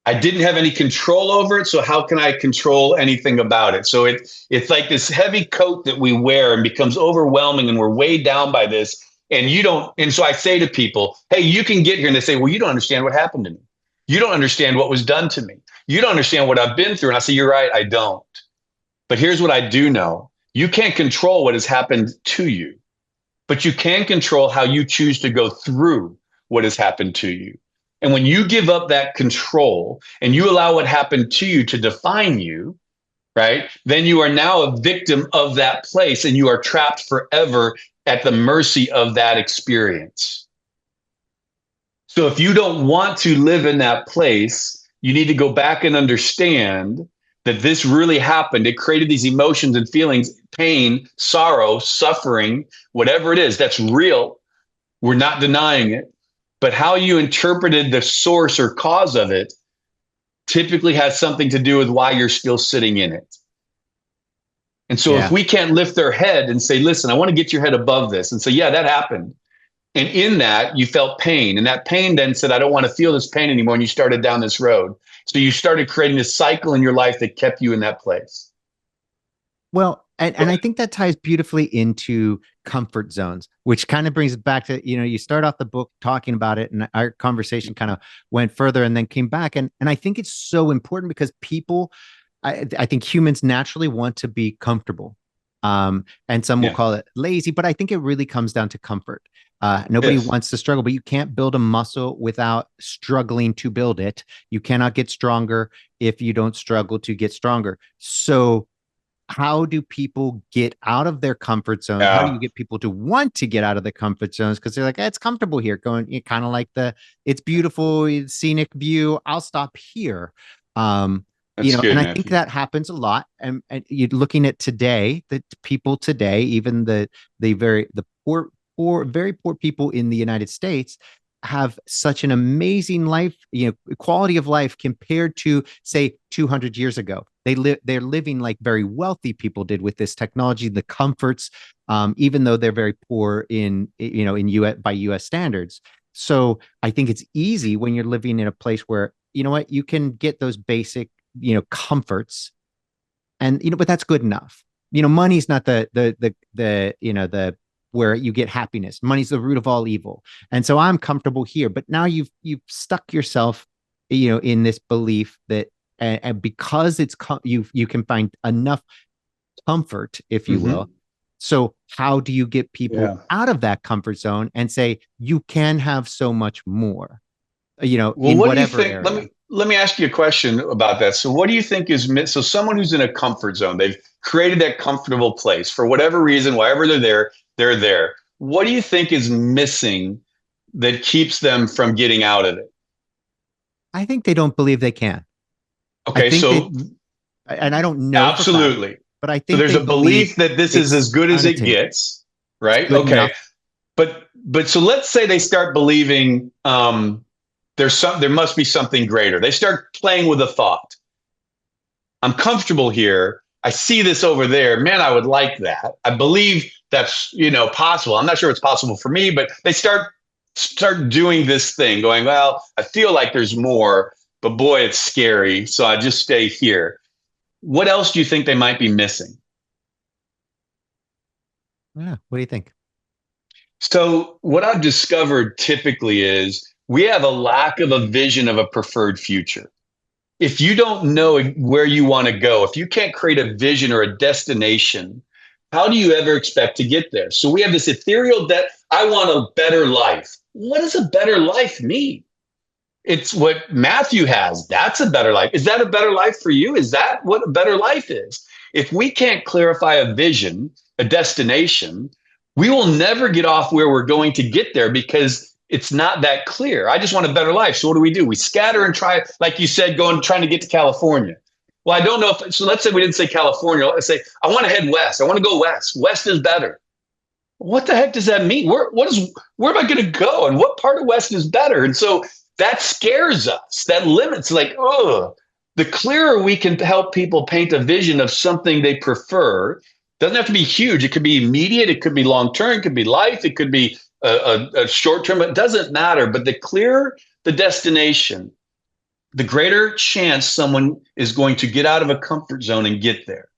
I didn't have any control over it, so how can I control anything about it? So it's like this heavy coat that we wear and becomes overwhelming, and we're weighed down by this. And you don't. And so I say to people, hey, you can get here. And they say, well, you don't understand what happened to me. You don't understand what was done to me. You don't understand what I've been through. And I say, you're right, I don't. But here's what I do know. You can't control what has happened to you, but you can control how you choose to go through what has happened to you. And when you give up that control and you allow what happened to you to define you, right, then you are now a victim of that place, and you are trapped forever at the mercy of that experience. So if you don't want to live in that place, you need to go back and understand that this really happened. It created these emotions and feelings, pain, sorrow, suffering, whatever it is, that's real. We're not denying it. But how you interpreted the source or cause of it typically has something to do with why you're still sitting in it. And so if we can't lift their head and say, listen, I want to get your head above this, and say, yeah, that happened. And in that, you felt pain. And that pain then said, I don't want to feel this pain anymore. And you started down this road. So you started creating this cycle in your life that kept you in that place. Well, and I think that ties beautifully into comfort zones, which kind of brings it back to, you start off the book talking about it, and our conversation kind of went further and then came back. And I think it's so important because people, I think humans naturally want to be comfortable. And some will call it lazy, but I think it really comes down to comfort. Nobody wants to struggle, but you can't build a muscle without struggling to build it. You cannot get stronger if you don't struggle to get stronger. So how do people get out of their comfort zone? Yeah. How do you get people to want to get out of the comfort zones? Because they're like, it's comfortable here. Going, kind of like it's beautiful, scenic view. I'll stop here. And I think that happens a lot. And you're looking at today, the people today, even the poor, very poor people in the United States have such an amazing life, quality of life compared to, say, 200 years ago. They're living like very wealthy people did with this technology, the comforts, even though they're very poor in by US standards. So I think it's easy when you're living in a place where, you can get those basic, comforts, and, but that's good enough. Money's not the where you get happiness. Money's the root of all evil. And so I'm comfortable here, but now you've stuck yourself, in this belief that, and because you can find enough comfort, if you will. So how do you get people out of that comfort zone and say, you can have so much more, in whatever area? Let me ask you a question about that. So what do you think so someone who's in a comfort zone, they've created that comfortable place for whatever reason, wherever they're there. what do you think is missing that keeps them from getting out of it? I think they don't believe they can. Okay, so and I don't know for absolutely. fact, but I So think there's they a believe belief that this is as good as it unattainable. gets, right? Good Okay. enough. But so let's say they start believing there must be something greater. They start playing with a thought. I'm comfortable here. I see this over there. Man, I would like that. I believe that's, possible. I'm not sure it's possible for me, but they start doing this thing, going, well, I feel like there's more, but boy, it's scary. So I just stay here. What else do you think they might be missing? Yeah. What do you think? So what I've discovered typically is we have a lack of a vision of a preferred future. If you don't know where you want to go, if you can't create a vision or a destination, how do you ever expect to get there? So we have this ethereal that I want a better life. What does a better life mean? It's what Matthew has. That's a better life. Is that a better life for you? Is that what a better life is? If we can't clarify a vision, a destination, we will never get off where we're going to get there because it's not that clear. I just want a better life. So what do? We scatter and try, like you said, trying to get to California. Well, I don't know if, so let's say we didn't say California. Let's say, I want to head west. I want to go west. West is better. What the heck does that mean? Where am I going to go? And what part of west is better? And so that scares us. That limits, like, oh, the clearer we can help people paint a vision of something they prefer, doesn't have to be huge. It could be immediate. It could be long term. It could be life. It could be a short term. It doesn't matter. But the clearer the destination, the greater chance someone is going to get out of a comfort zone and get there.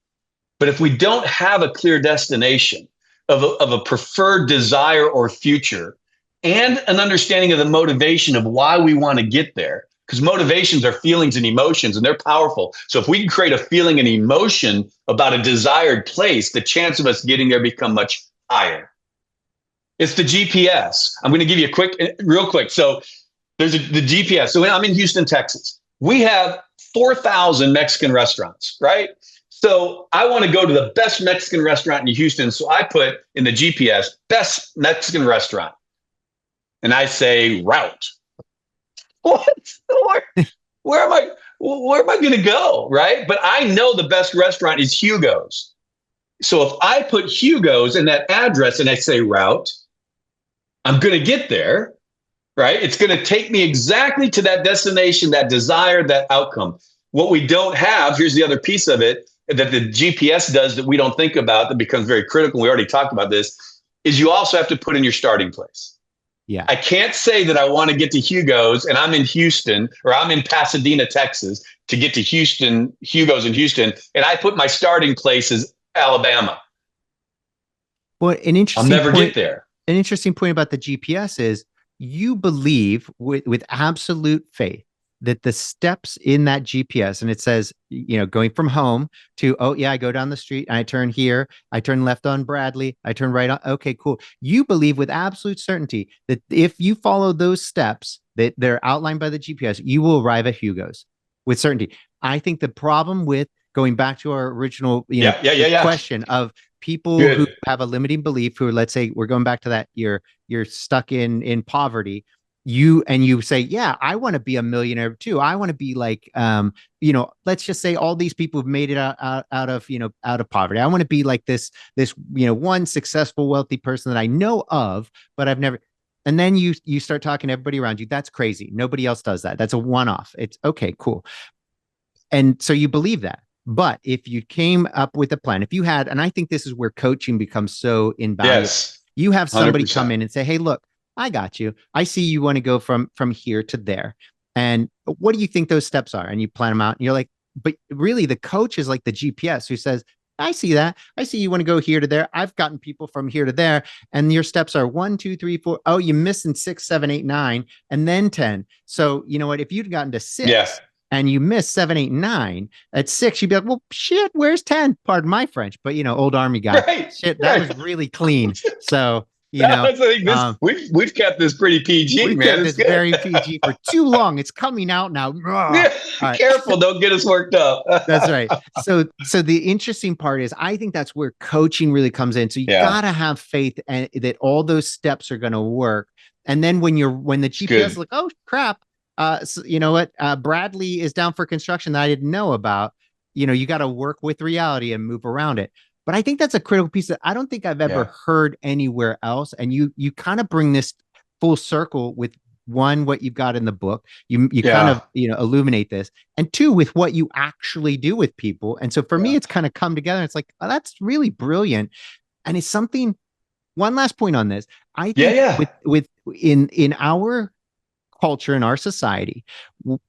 But if we don't have a clear destination of a preferred desire or future, and an understanding of the motivation of why we want to get there, because motivations are feelings and emotions, and they're powerful. So if we can create a feeling and emotion about a desired place, the chance of us getting there become much higher. It's the GPS. I'm going to give you real quick. So there's the GPS. So I'm in Houston, Texas. We have 4,000 Mexican restaurants, right? So I want to go to the best Mexican restaurant in Houston. So I put in the GPS, best Mexican restaurant. And I say route. What? Where am I going to go? Right. But I know the best restaurant is Hugo's. So if I put Hugo's in that address and I say route, I'm going to get there. Right. It's going to take me exactly to that destination, that desire, that outcome. What we don't have, here's the other piece of it that the GPS does that we don't think about, that becomes very critical. We already talked about this, is you also have to put in your starting place. Yeah. I can't say that I want to get to Hugo's and I'm in Houston or I'm in Pasadena, Texas to get to Houston, Hugo's in Houston, and I put my starting place as Alabama. Well, I'll never get there. An interesting point about the GPS is you believe with absolute faith that the steps in that GPS, and it says, going from home to, oh yeah, I go down the street and I turn here, I turn left on Bradley, I turn right on. Okay, cool. You believe with absolute certainty that if you follow those steps that they're outlined by the GPS, you will arrive at Hugo's with certainty. I think the problem with going back to our original, question of people who have a limiting belief, who, let's say, we're going back to that, you're stuck in poverty. You say, yeah, I want to be a millionaire too. I want to be like, let's just say all these people who've made it out of poverty. I want to be like this, one successful, wealthy person that I know of, but I've never. And then you start talking to everybody around you. That's crazy. Nobody else does that. That's a one-off. It's okay, cool. And so you believe that. But if you came up with a plan, if you had, and I think this is where coaching becomes so invaluable. Yes, you have somebody 100%. come in and say, hey, look, I got you. I see you want to go from here to there. And what do you think those steps are? And you plan them out and you're like, but really the coach is like the GPS who says, I see that. I see you want to go here to there. I've gotten people from here to there. And your steps are 1, 2, 3, 4. Oh, you're missing 6, 7, 8, 9, and then 10. So you know what? If you'd gotten to 6 and you missed 7, 8, 9, at 6, you'd be like, well, shit, where's 10? Pardon my French, but old army guy. Right, shit, that was really clean. So You know, I think we've kept this pretty PG, we've man. kept It's this good. very PG for too long. It's coming out now. Yeah, All right. careful, don't get us worked up. That's right. So the interesting part is, I think that's where coaching really comes in. So you gotta have faith and that all those steps are going to work. And then when the GPS is like, oh crap, so you know what, Bradley is down for construction that I didn't know about. You know, you got to work with reality and move around it. But I think that's a critical piece that I don't think I've ever heard anywhere else. And you kind of bring this full circle with one, what you've got in the book. You kind of, you know, illuminate this, and two, with what you actually do with people. And so for me, it's kind of come together. It's like, oh, that's really brilliant. And it's something, one last point on this. I think in our culture, in our society,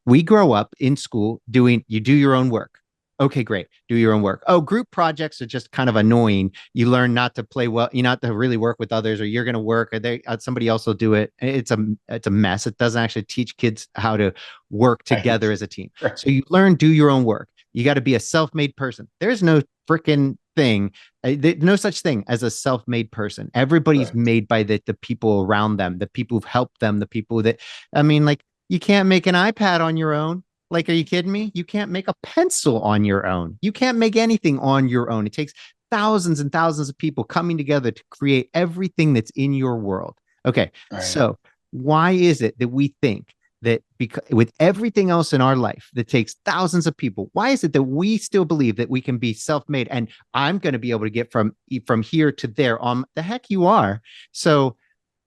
we grow up in school you do your own work. Okay, great. Do your own work. Oh, group projects are just kind of annoying. You learn not to play well, you not to really work with others, or you're going to work, or somebody else will do it. It's a mess. It doesn't actually teach kids how to work together as a team. So you learn, do your own work. You got to be a self-made person. There's no freaking thing. No such thing as a self-made person. Everybody's made by the people around them, the people who've helped them, the people that, I mean, like, you can't make an iPad on your own. Like, are you kidding me? You can't make a pencil on your own. You can't make anything on your own. It takes thousands and thousands of people coming together to create everything that's in your world. Okay. So why is it that we think that with everything else in our life that takes thousands of people, why is it that we still believe that we can be self-made and I'm going to be able to get from here to there? The heck you are. So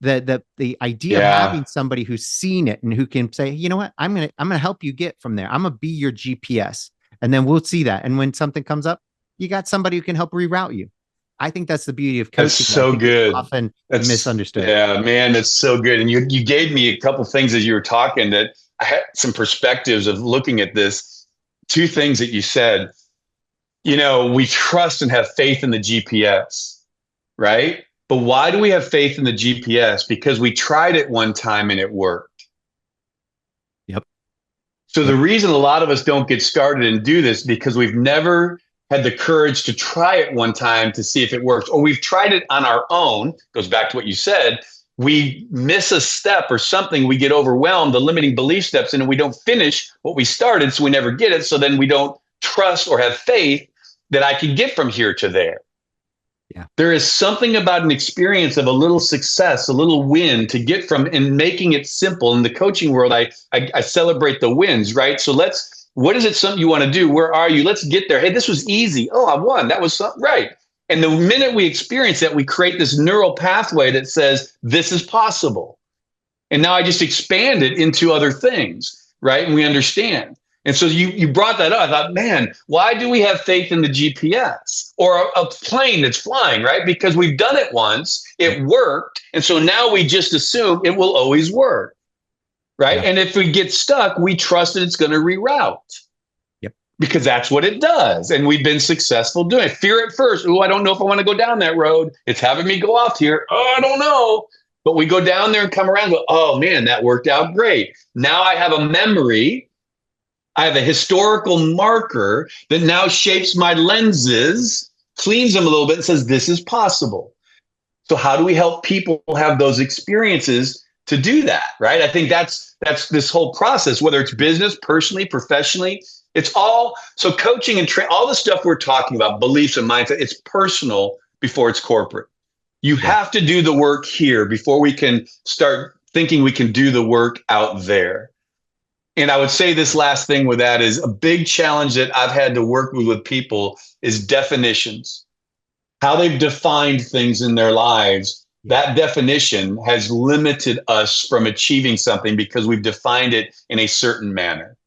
the idea of having somebody who's seen it and who can say, you know what, I'm gonna help you get from there. I'm gonna be your GPS, and then we'll see that. And when something comes up, you got somebody who can help reroute you. I think that's the beauty of coaching. That's so good. Often misunderstood. Yeah, man, that's so good. And you gave me a couple things as you were talking that I had some perspectives of looking at this. Two things that you said. You know, we trust and have faith in the GPS, right? But why do we have faith in the GPS? Because we tried it one time and it worked. Yep. So the reason a lot of us don't get started and do this because we've never had the courage to try it one time to see if it works, or we've tried it on our own. Goes back to what you said. We miss a step or something. We get overwhelmed, the limiting belief steps, and we don't finish what we started. So we never get it. So then we don't trust or have faith that I can get from here to there. Yeah. There is something about an experience of a little success, a little win to get from, and making it simple. In the coaching world, I celebrate the wins, right? So what is it something you want to do? Where are you? Let's get there. Hey, this was easy. Oh, I won. That was something, right. And the minute we experience that, we create this neural pathway that says, this is possible. And now I just expand it into other things, right? And we understand. And so you brought that up. I thought, man, why do we have faith in the GPS or a plane that's flying, right? Because we've done it once, it worked. And so now we just assume it will always work, right? Yeah. And if we get stuck, we trust that it's going to reroute. Yep. Because that's what it does. And we've been successful doing it. Fear at first. Oh, I don't know if I want to go down that road. It's having me go off here. Oh, I don't know. But we go down there and come around and go, oh man, that worked out great. Now I have a memory. I have a historical marker that now shapes my lenses, cleans them a little bit, and says, this is possible. So how do we help people have those experiences to do that, right? I think that's this whole process, whether it's business, personally, professionally, it's all, so coaching and all the stuff we're talking about, beliefs and mindset, it's personal before it's corporate. You have to do the work here before we can start thinking we can do the work out there. And I would say this last thing with that is a big challenge that I've had to work with people is definitions, how they've defined things in their lives. That definition has limited us from achieving something because we've defined it in a certain manner.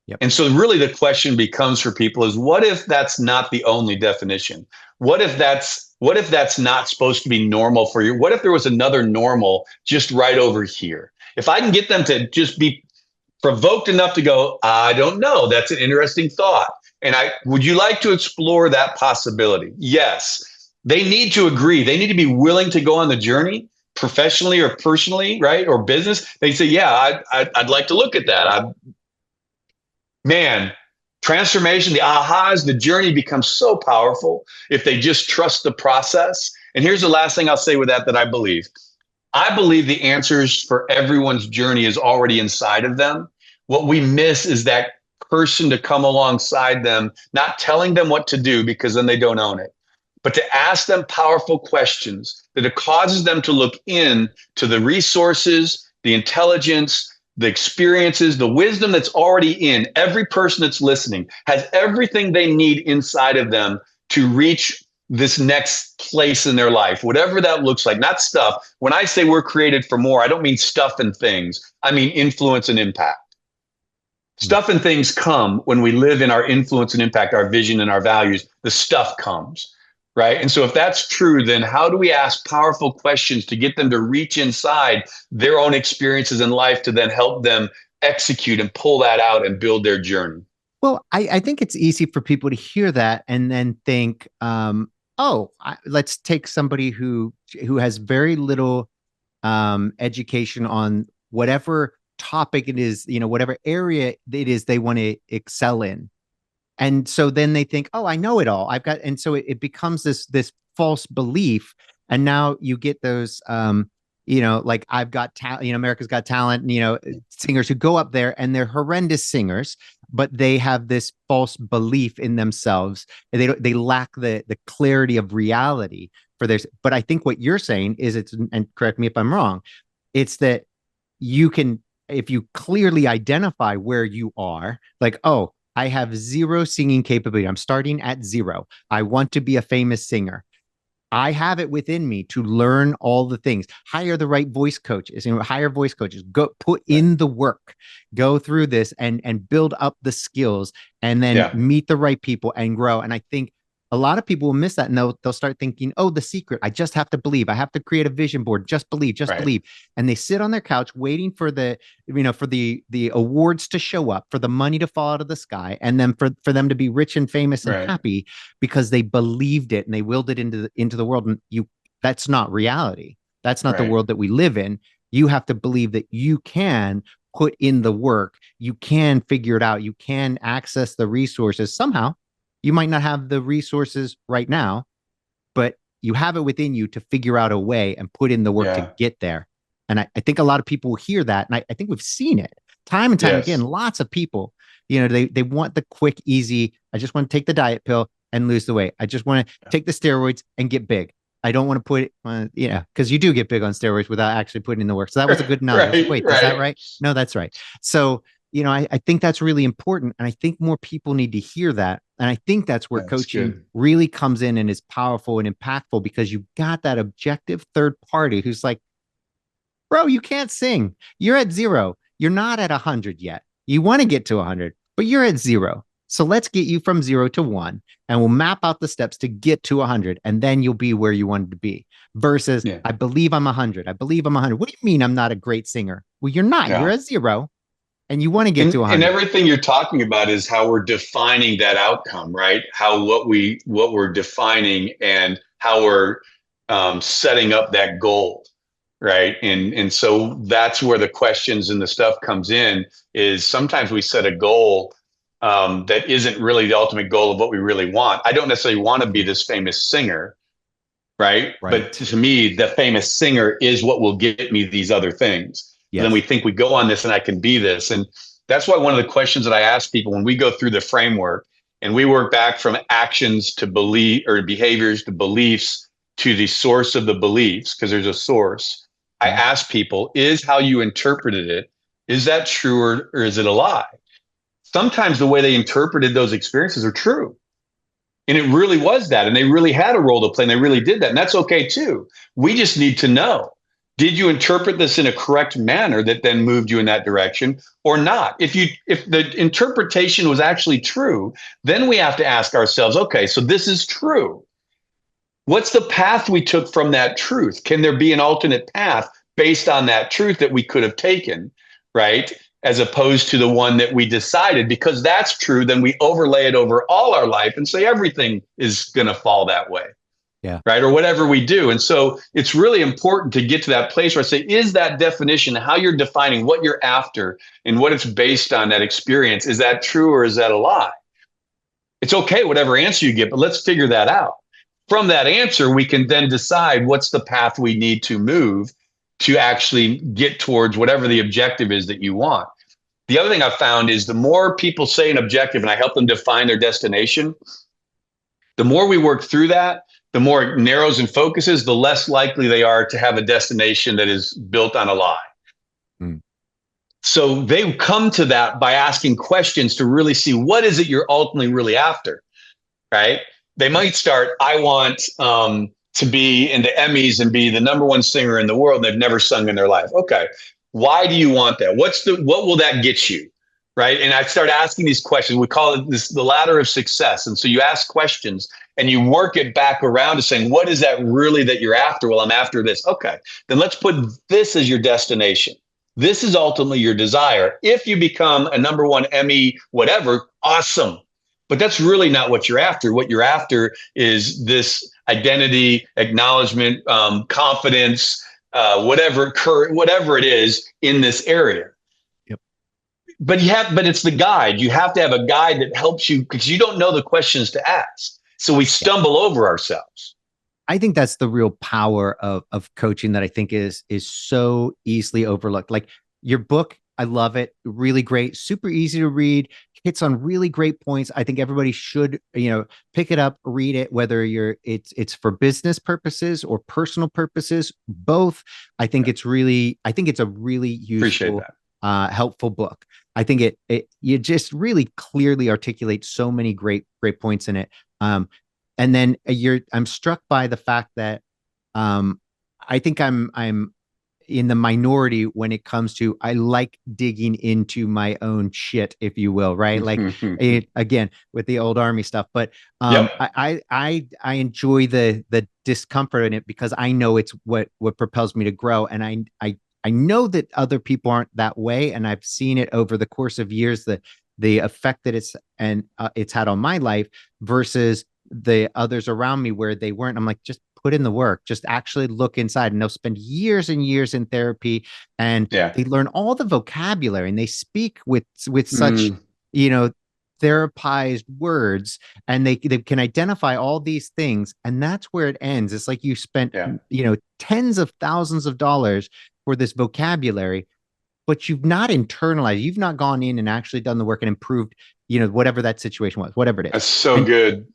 Yep. And so really the question becomes for people is, what if that's not the only definition? What if that's not supposed to be normal for you? What if there was another normal just right over here? If I can get them to just be provoked enough to go, I don't know. That's an interesting thought. And would you like to explore that possibility? Yes. They need to agree. They need to be willing to go on the journey professionally or personally, right? Or business. They say, yeah, I'd like to look at that. Man, transformation, the ahas, the journey becomes so powerful if they just trust the process And here's the last thing I'll say with that I believe. I believe the answers for everyone's journey is already inside of them. What we miss is that person to come alongside them, not telling them what to do because then they don't own it, but to ask them powerful questions that it causes them to look in to the resources, the intelligence, the experiences, the wisdom that's already in. Every person that's listening has everything they need inside of them to reach this next place in their life, whatever that looks like, not stuff. When I say we're created for more, I don't mean stuff and things. I mean influence and impact. Stuff and things come when we live in our influence and impact, our vision and our values. The stuff comes, right? And so if that's true, then how do we ask powerful questions to get them to reach inside their own experiences in life to then help them execute and pull that out and build their journey? Well, I think it's easy for people to hear that and then think, let's take somebody who has very little education on whatever topic it is, whatever area it is they want to excel in. And so then they think, oh, I know it all. And so it becomes this false belief. And now you get those, like I've got talent, America's Got Talent, singers who go up there and they're horrendous singers, but they have this false belief in themselves. And they lack the clarity of reality for this. But I think what you're saying is and correct me if I'm wrong, it's that you can, if you clearly identify where you are, like, oh, I have zero singing capability. I'm starting at zero. I want to be a famous singer. I have it within me to learn all the things. Hire the right voice coaches, hire voice coaches, go put in the work, go through this and build up the skills and then meet the right people and grow. And I think a lot of people will miss that and they'll start thinking, oh, the secret, I just have to believe. I have to create a vision board. Just believe, believe. And they sit on their couch waiting for the awards to show up, for the money to fall out of the sky, and then for them to be rich and famous and happy because they believed it and they willed it into the world. And that's not reality. That's not the world that we live in. You have to believe that you can put in the work. You can figure it out. You can access the resources somehow. You might not have the resources right now, but you have it within you to figure out a way and put in the work to get there. And I think a lot of people hear that. And I think we've seen it time and time again. Lots of people, they want the quick, easy. I just want to take the diet pill and lose the weight. I just want to take the steroids and get big. I don't want to put it, because you do get big on steroids without actually putting in the work. So that was a good analogy. Wait, is that right? No, that's right. So, I think that's really important. And I think more people need to hear that. And I think that's where coaching really comes in and is powerful and impactful because you got that objective third party who's like, bro, you can't sing. You're at zero. You're not at 100 yet. You want to get to 100, but you're at zero. So let's get you from 0 to 1 and we'll map out the steps to get to 100. And then you'll be where you wanted to be versus I believe I'm 100. I believe I'm 100. What do you mean I'm not a great singer? Well, you're not. You're at 0. And you want to get to 100. And everything you're talking about is how we're defining that outcome, right? What we're defining and how we're setting up that goal, right? And so that's where the questions and the stuff comes in. Is sometimes we set a goal that isn't really the ultimate goal of what we really want. I don't necessarily want to be this famous singer, right? But to me, the famous singer is what will get me these other things. Yes. And then we think we go on this and I can be this. And that's why one of the questions that I ask people when we go through the framework and we work back from actions to belief or behaviors to beliefs to the source of the beliefs, because there's a source. I ask people, is how you interpreted it, is that true or is it a lie? Sometimes the way they interpreted those experiences are true. And it really was that. And they really had a role to play and they really did that. And that's okay too. We just need to know. Did you interpret this in a correct manner that then moved you in that direction or not? If the interpretation was actually true, then we have to ask ourselves, okay, so this is true. What's the path we took from that truth? Can there be an alternate path based on that truth that we could have taken, right? As opposed to the one that we decided, because that's true, then we overlay it over all our life and say everything is going to fall that way. Yeah. Right. Or whatever we do. And so it's really important to get to that place where I say, is that definition, how you're defining what you're after and what it's based on, that experience, is that true or is that a lie? It's okay, whatever answer you get, but let's figure that out. from that answer, we can then decide what's the path we need to move to actually get towards whatever the objective is that you want. The other thing I've found is the more people say an objective and I help them define their destination, the more we work through that, the more it narrows and focuses, the less likely they are to have a destination that is built on a lie. Mm. So they come to that by asking questions to really see what is it you're ultimately really after, right? They might start, I want to be in the Emmys and be the #1 singer in the world, and they've never sung in their life. Okay, why do you want that? What will that get you, right? And I start asking these questions. We call it the ladder of success. And so you ask questions and you work it back around to saying, what is that really that you're after? Well, I'm after this. Okay, then let's put this as your destination. This is ultimately your desire. If you become a #1 Emmy, whatever, awesome. But that's really not what you're after. What you're after is this identity, acknowledgement, confidence, whatever it is in this area. Yep. But it's the guide. You have to have a guide that helps you because you don't know the questions to ask. So we stumble over ourselves. I think that's the real power of coaching that I think is so easily overlooked. Like your book, I love it. Really great, super easy to read, hits on really great points. I think everybody should, pick it up, read it, whether it's for business purposes or personal purposes, both. I think it's a really useful, helpful book. I think you just really clearly articulate so many great points in it. And then I'm struck by the fact that I think I'm in the minority when it comes to, I like digging into my own shit, if you will, right? Like again, with the old Army stuff, but I enjoy the discomfort in it because I know it's what propels me to grow. And I know that other people aren't that way. And I've seen it over the course of years, the effect that it's had on my life versus the others around me where they weren't. I'm like, just put in the work, just actually look inside, and they'll spend years and years in therapy and they learn all the vocabulary and they speak with such, therapized words, and they can identify all these things. And that's where it ends. It's like you spent, tens of thousands of dollars for this vocabulary, but you've not internalized, you've not gone in and actually done the work and improved, whatever that situation was, whatever it is. That's so good.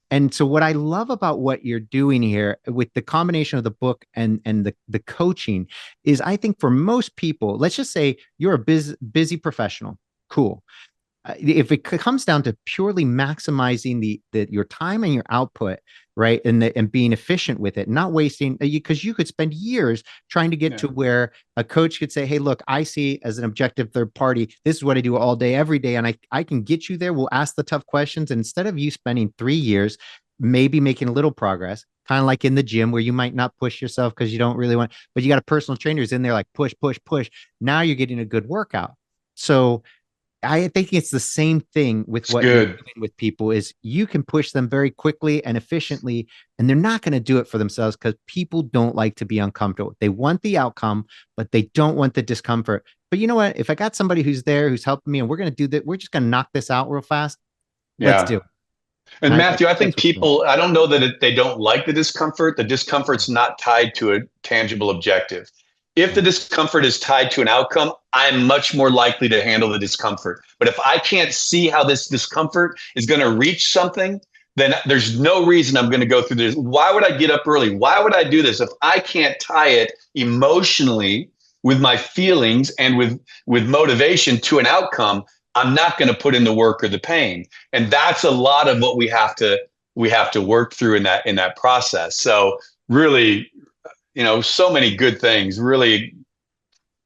And so what I love about what you're doing here with the combination of the book and the coaching is, I think for most people, let's just say you're a busy professional. Cool. If it comes down to purely maximizing your time and your output, right, and being efficient with it, not wasting, because you could spend years trying to get to where a coach could say, hey, look, I see as an objective third party, this is what I do all day, every day, and I can get you there. We'll ask the tough questions. And instead of you spending 3 years, maybe making a little progress, kind of like in the gym where you might not push yourself because you don't really want, but you got a personal trainer who's in there like push, push, push. Now you're getting a good workout. So I think it's the same thing with what you're doing with people is you can push them very quickly and efficiently, and they're not going to do it for themselves because people don't like to be uncomfortable. They want the outcome, but they don't want the discomfort. But you know what? If I got somebody who's there, who's helping me, and we're going to do that, we're just going to knock this out real fast. Let's do it. And Matthew, I think people, I don't know that they don't like the discomfort. The discomfort's not tied to a tangible objective. If the discomfort is tied to an outcome, I'm much more likely to handle the discomfort. But if I can't see how this discomfort is going to reach something, then there's no reason I'm going to go through this. Why would I get up early? Why would I do this? If I can't tie it emotionally with my feelings and with motivation to an outcome, I'm not going to put in the work or the pain. And that's a lot of what we have to work through in that process. So really, so many good things. Really,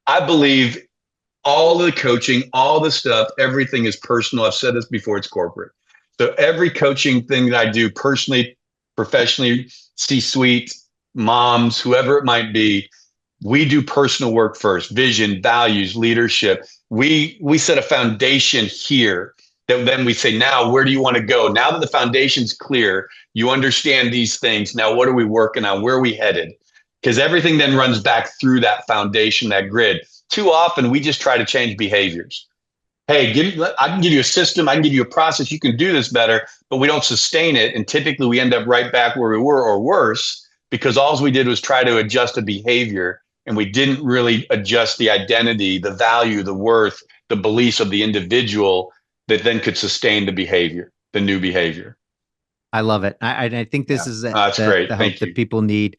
I believe all the coaching, all the stuff, everything is personal. I've said this before, it's corporate. So every coaching thing that I do personally, professionally, C-suite, moms, whoever it might be, we do personal work first, vision, values, leadership. We set a foundation here that then we say, now, where do you want to go? Now that the foundation's clear, you understand these things. Now, what are we working on? Where are we headed? Because everything then runs back through that foundation, that grid. Too often, we just try to change behaviors. hey, I can give you a system, I can give you a process, you can do this better, but we don't sustain it. And typically we end up right back where we were or worse, because all we did was try to adjust a behavior, and we didn't really adjust the identity, the value, the worth, the beliefs of the individual that then could sustain the behavior, the new behavior. I love it. I think this is that's great. The hope that people need,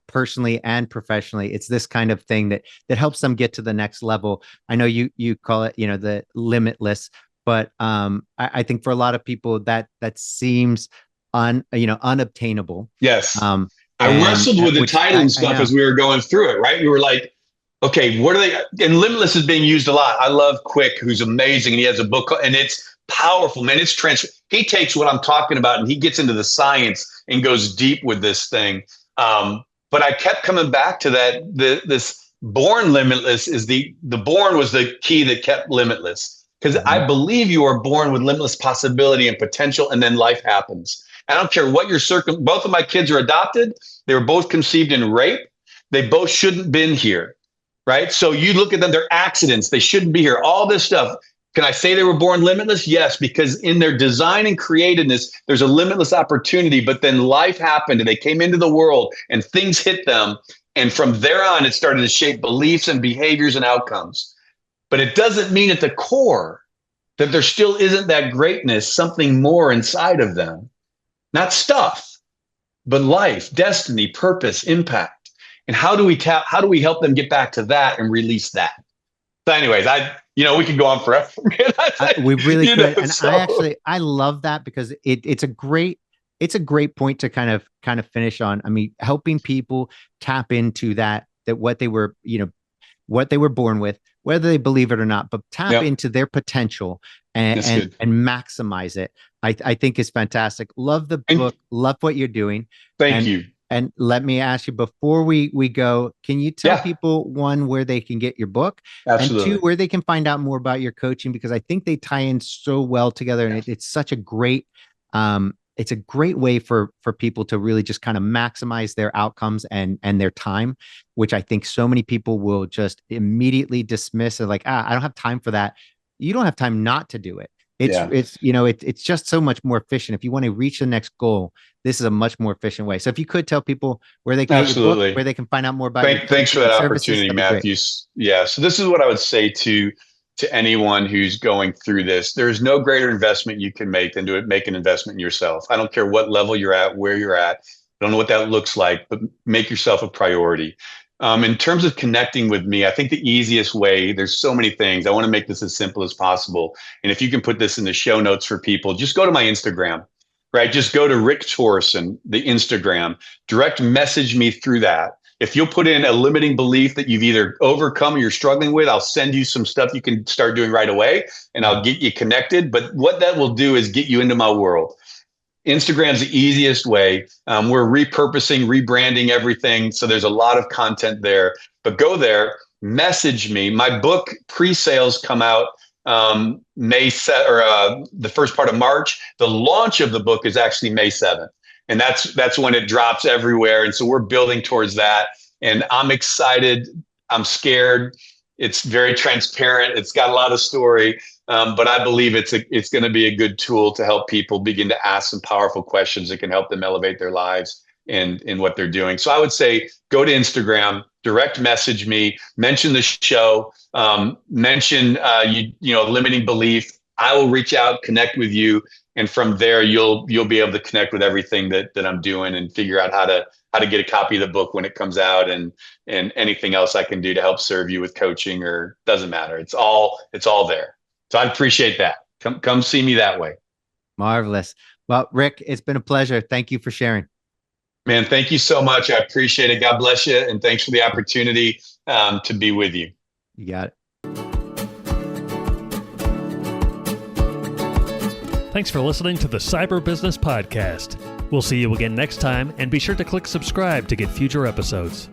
personally and professionally. It's this kind of thing that helps them get to the next level. I know you call it, the limitless, but I think for a lot of people that seems unobtainable. Yes. I wrestled with the title and stuff as we were going through it, right? We were like, okay, what are they? And limitless is being used a lot. I love Quick, who's amazing, and he has a book, and it's powerful, man. It's he takes what I'm talking about and he gets into the science and goes deep with this thing. But I kept coming back to that. This Born Limitless is the born was the key that kept limitless, because I believe you are born with limitless possibility and potential, and then life happens. I don't care what your both of my kids are adopted. They were both conceived in rape. They both shouldn't been here, right? So you look at them, they're accidents. They shouldn't be here. All this stuff. Can I say they were born limitless? Yes, because in their design and createdness, there's a limitless opportunity, but then life happened and they came into the world and things hit them. And from there on, it started to shape beliefs and behaviors and outcomes. But it doesn't mean at the core that there still isn't that greatness, something more inside of them. Not stuff, but life, destiny, purpose, impact. And how do we help them get back to that and release that? So anyways, we could go on forever. We really could. And I love that, because it's a great point to kind of finish on. I mean, helping people tap into that what they were, what they were born with, whether they believe it or not, but tap into their potential and maximize it. I think is fantastic. Love the book. Love what you're doing. Thank you. And let me ask you, before we go, can you tell people, one, where they can get your book? Absolutely. And two, where they can find out more about your coaching? Because I think they tie in so well together, and it's such a great, it's a great way for people to really just kind of maximize their outcomes and their time, which I think so many people will just immediately dismiss it, like, I don't have time for that. You don't have time not to do it. It's just so much more efficient. If you want to reach the next goal, this is a much more efficient way. So if you could tell people where they can get your book, where they can find out more about it. Thanks for that opportunity, Matthew. Yeah. So this is what I would say to anyone who's going through this. There's no greater investment you can make than to make an investment in yourself. I don't care what level you're at, where you're at. I don't know what that looks like, but make yourself a priority. In terms of connecting with me, I think the easiest way, there's so many things. I want to make this as simple as possible. And if you can put this in the show notes for people, just go to my Instagram, right? Just go to Rick Torrison, the Instagram, direct message me through that. If you'll put in a limiting belief that you've either overcome or you're struggling with, I'll send you some stuff you can start doing right away, and I'll get you connected. But what that will do is get you into my world. Instagram's the easiest way. We're repurposing, rebranding everything. So there's a lot of content there, but go there, message me. My book pre-sales come out the first part of March. The launch of the book is actually May 7th. And that's when it drops everywhere. And so we're building towards that. And I'm excited. I'm scared. It's very transparent. It's got a lot of story. But I believe it's going to be a good tool to help people begin to ask some powerful questions that can help them elevate their lives and in what they're doing. So I would say, go to Instagram, direct message me, mention the show, mention limiting belief. I will reach out, connect with you, and from there you'll be able to connect with everything that I'm doing and figure out how to get a copy of the book when it comes out, and anything else I can do to help serve you with coaching, or doesn't matter. It's all there. So I appreciate that. Come see me that way. Marvelous. Well, Rick, it's been a pleasure. Thank you for sharing. Man, thank you so much. I appreciate it. God bless you. And thanks for the opportunity to be with you. You got it. Thanks for listening to the Cyber Business Podcast. We'll see you again next time, and be sure to click subscribe to get future episodes.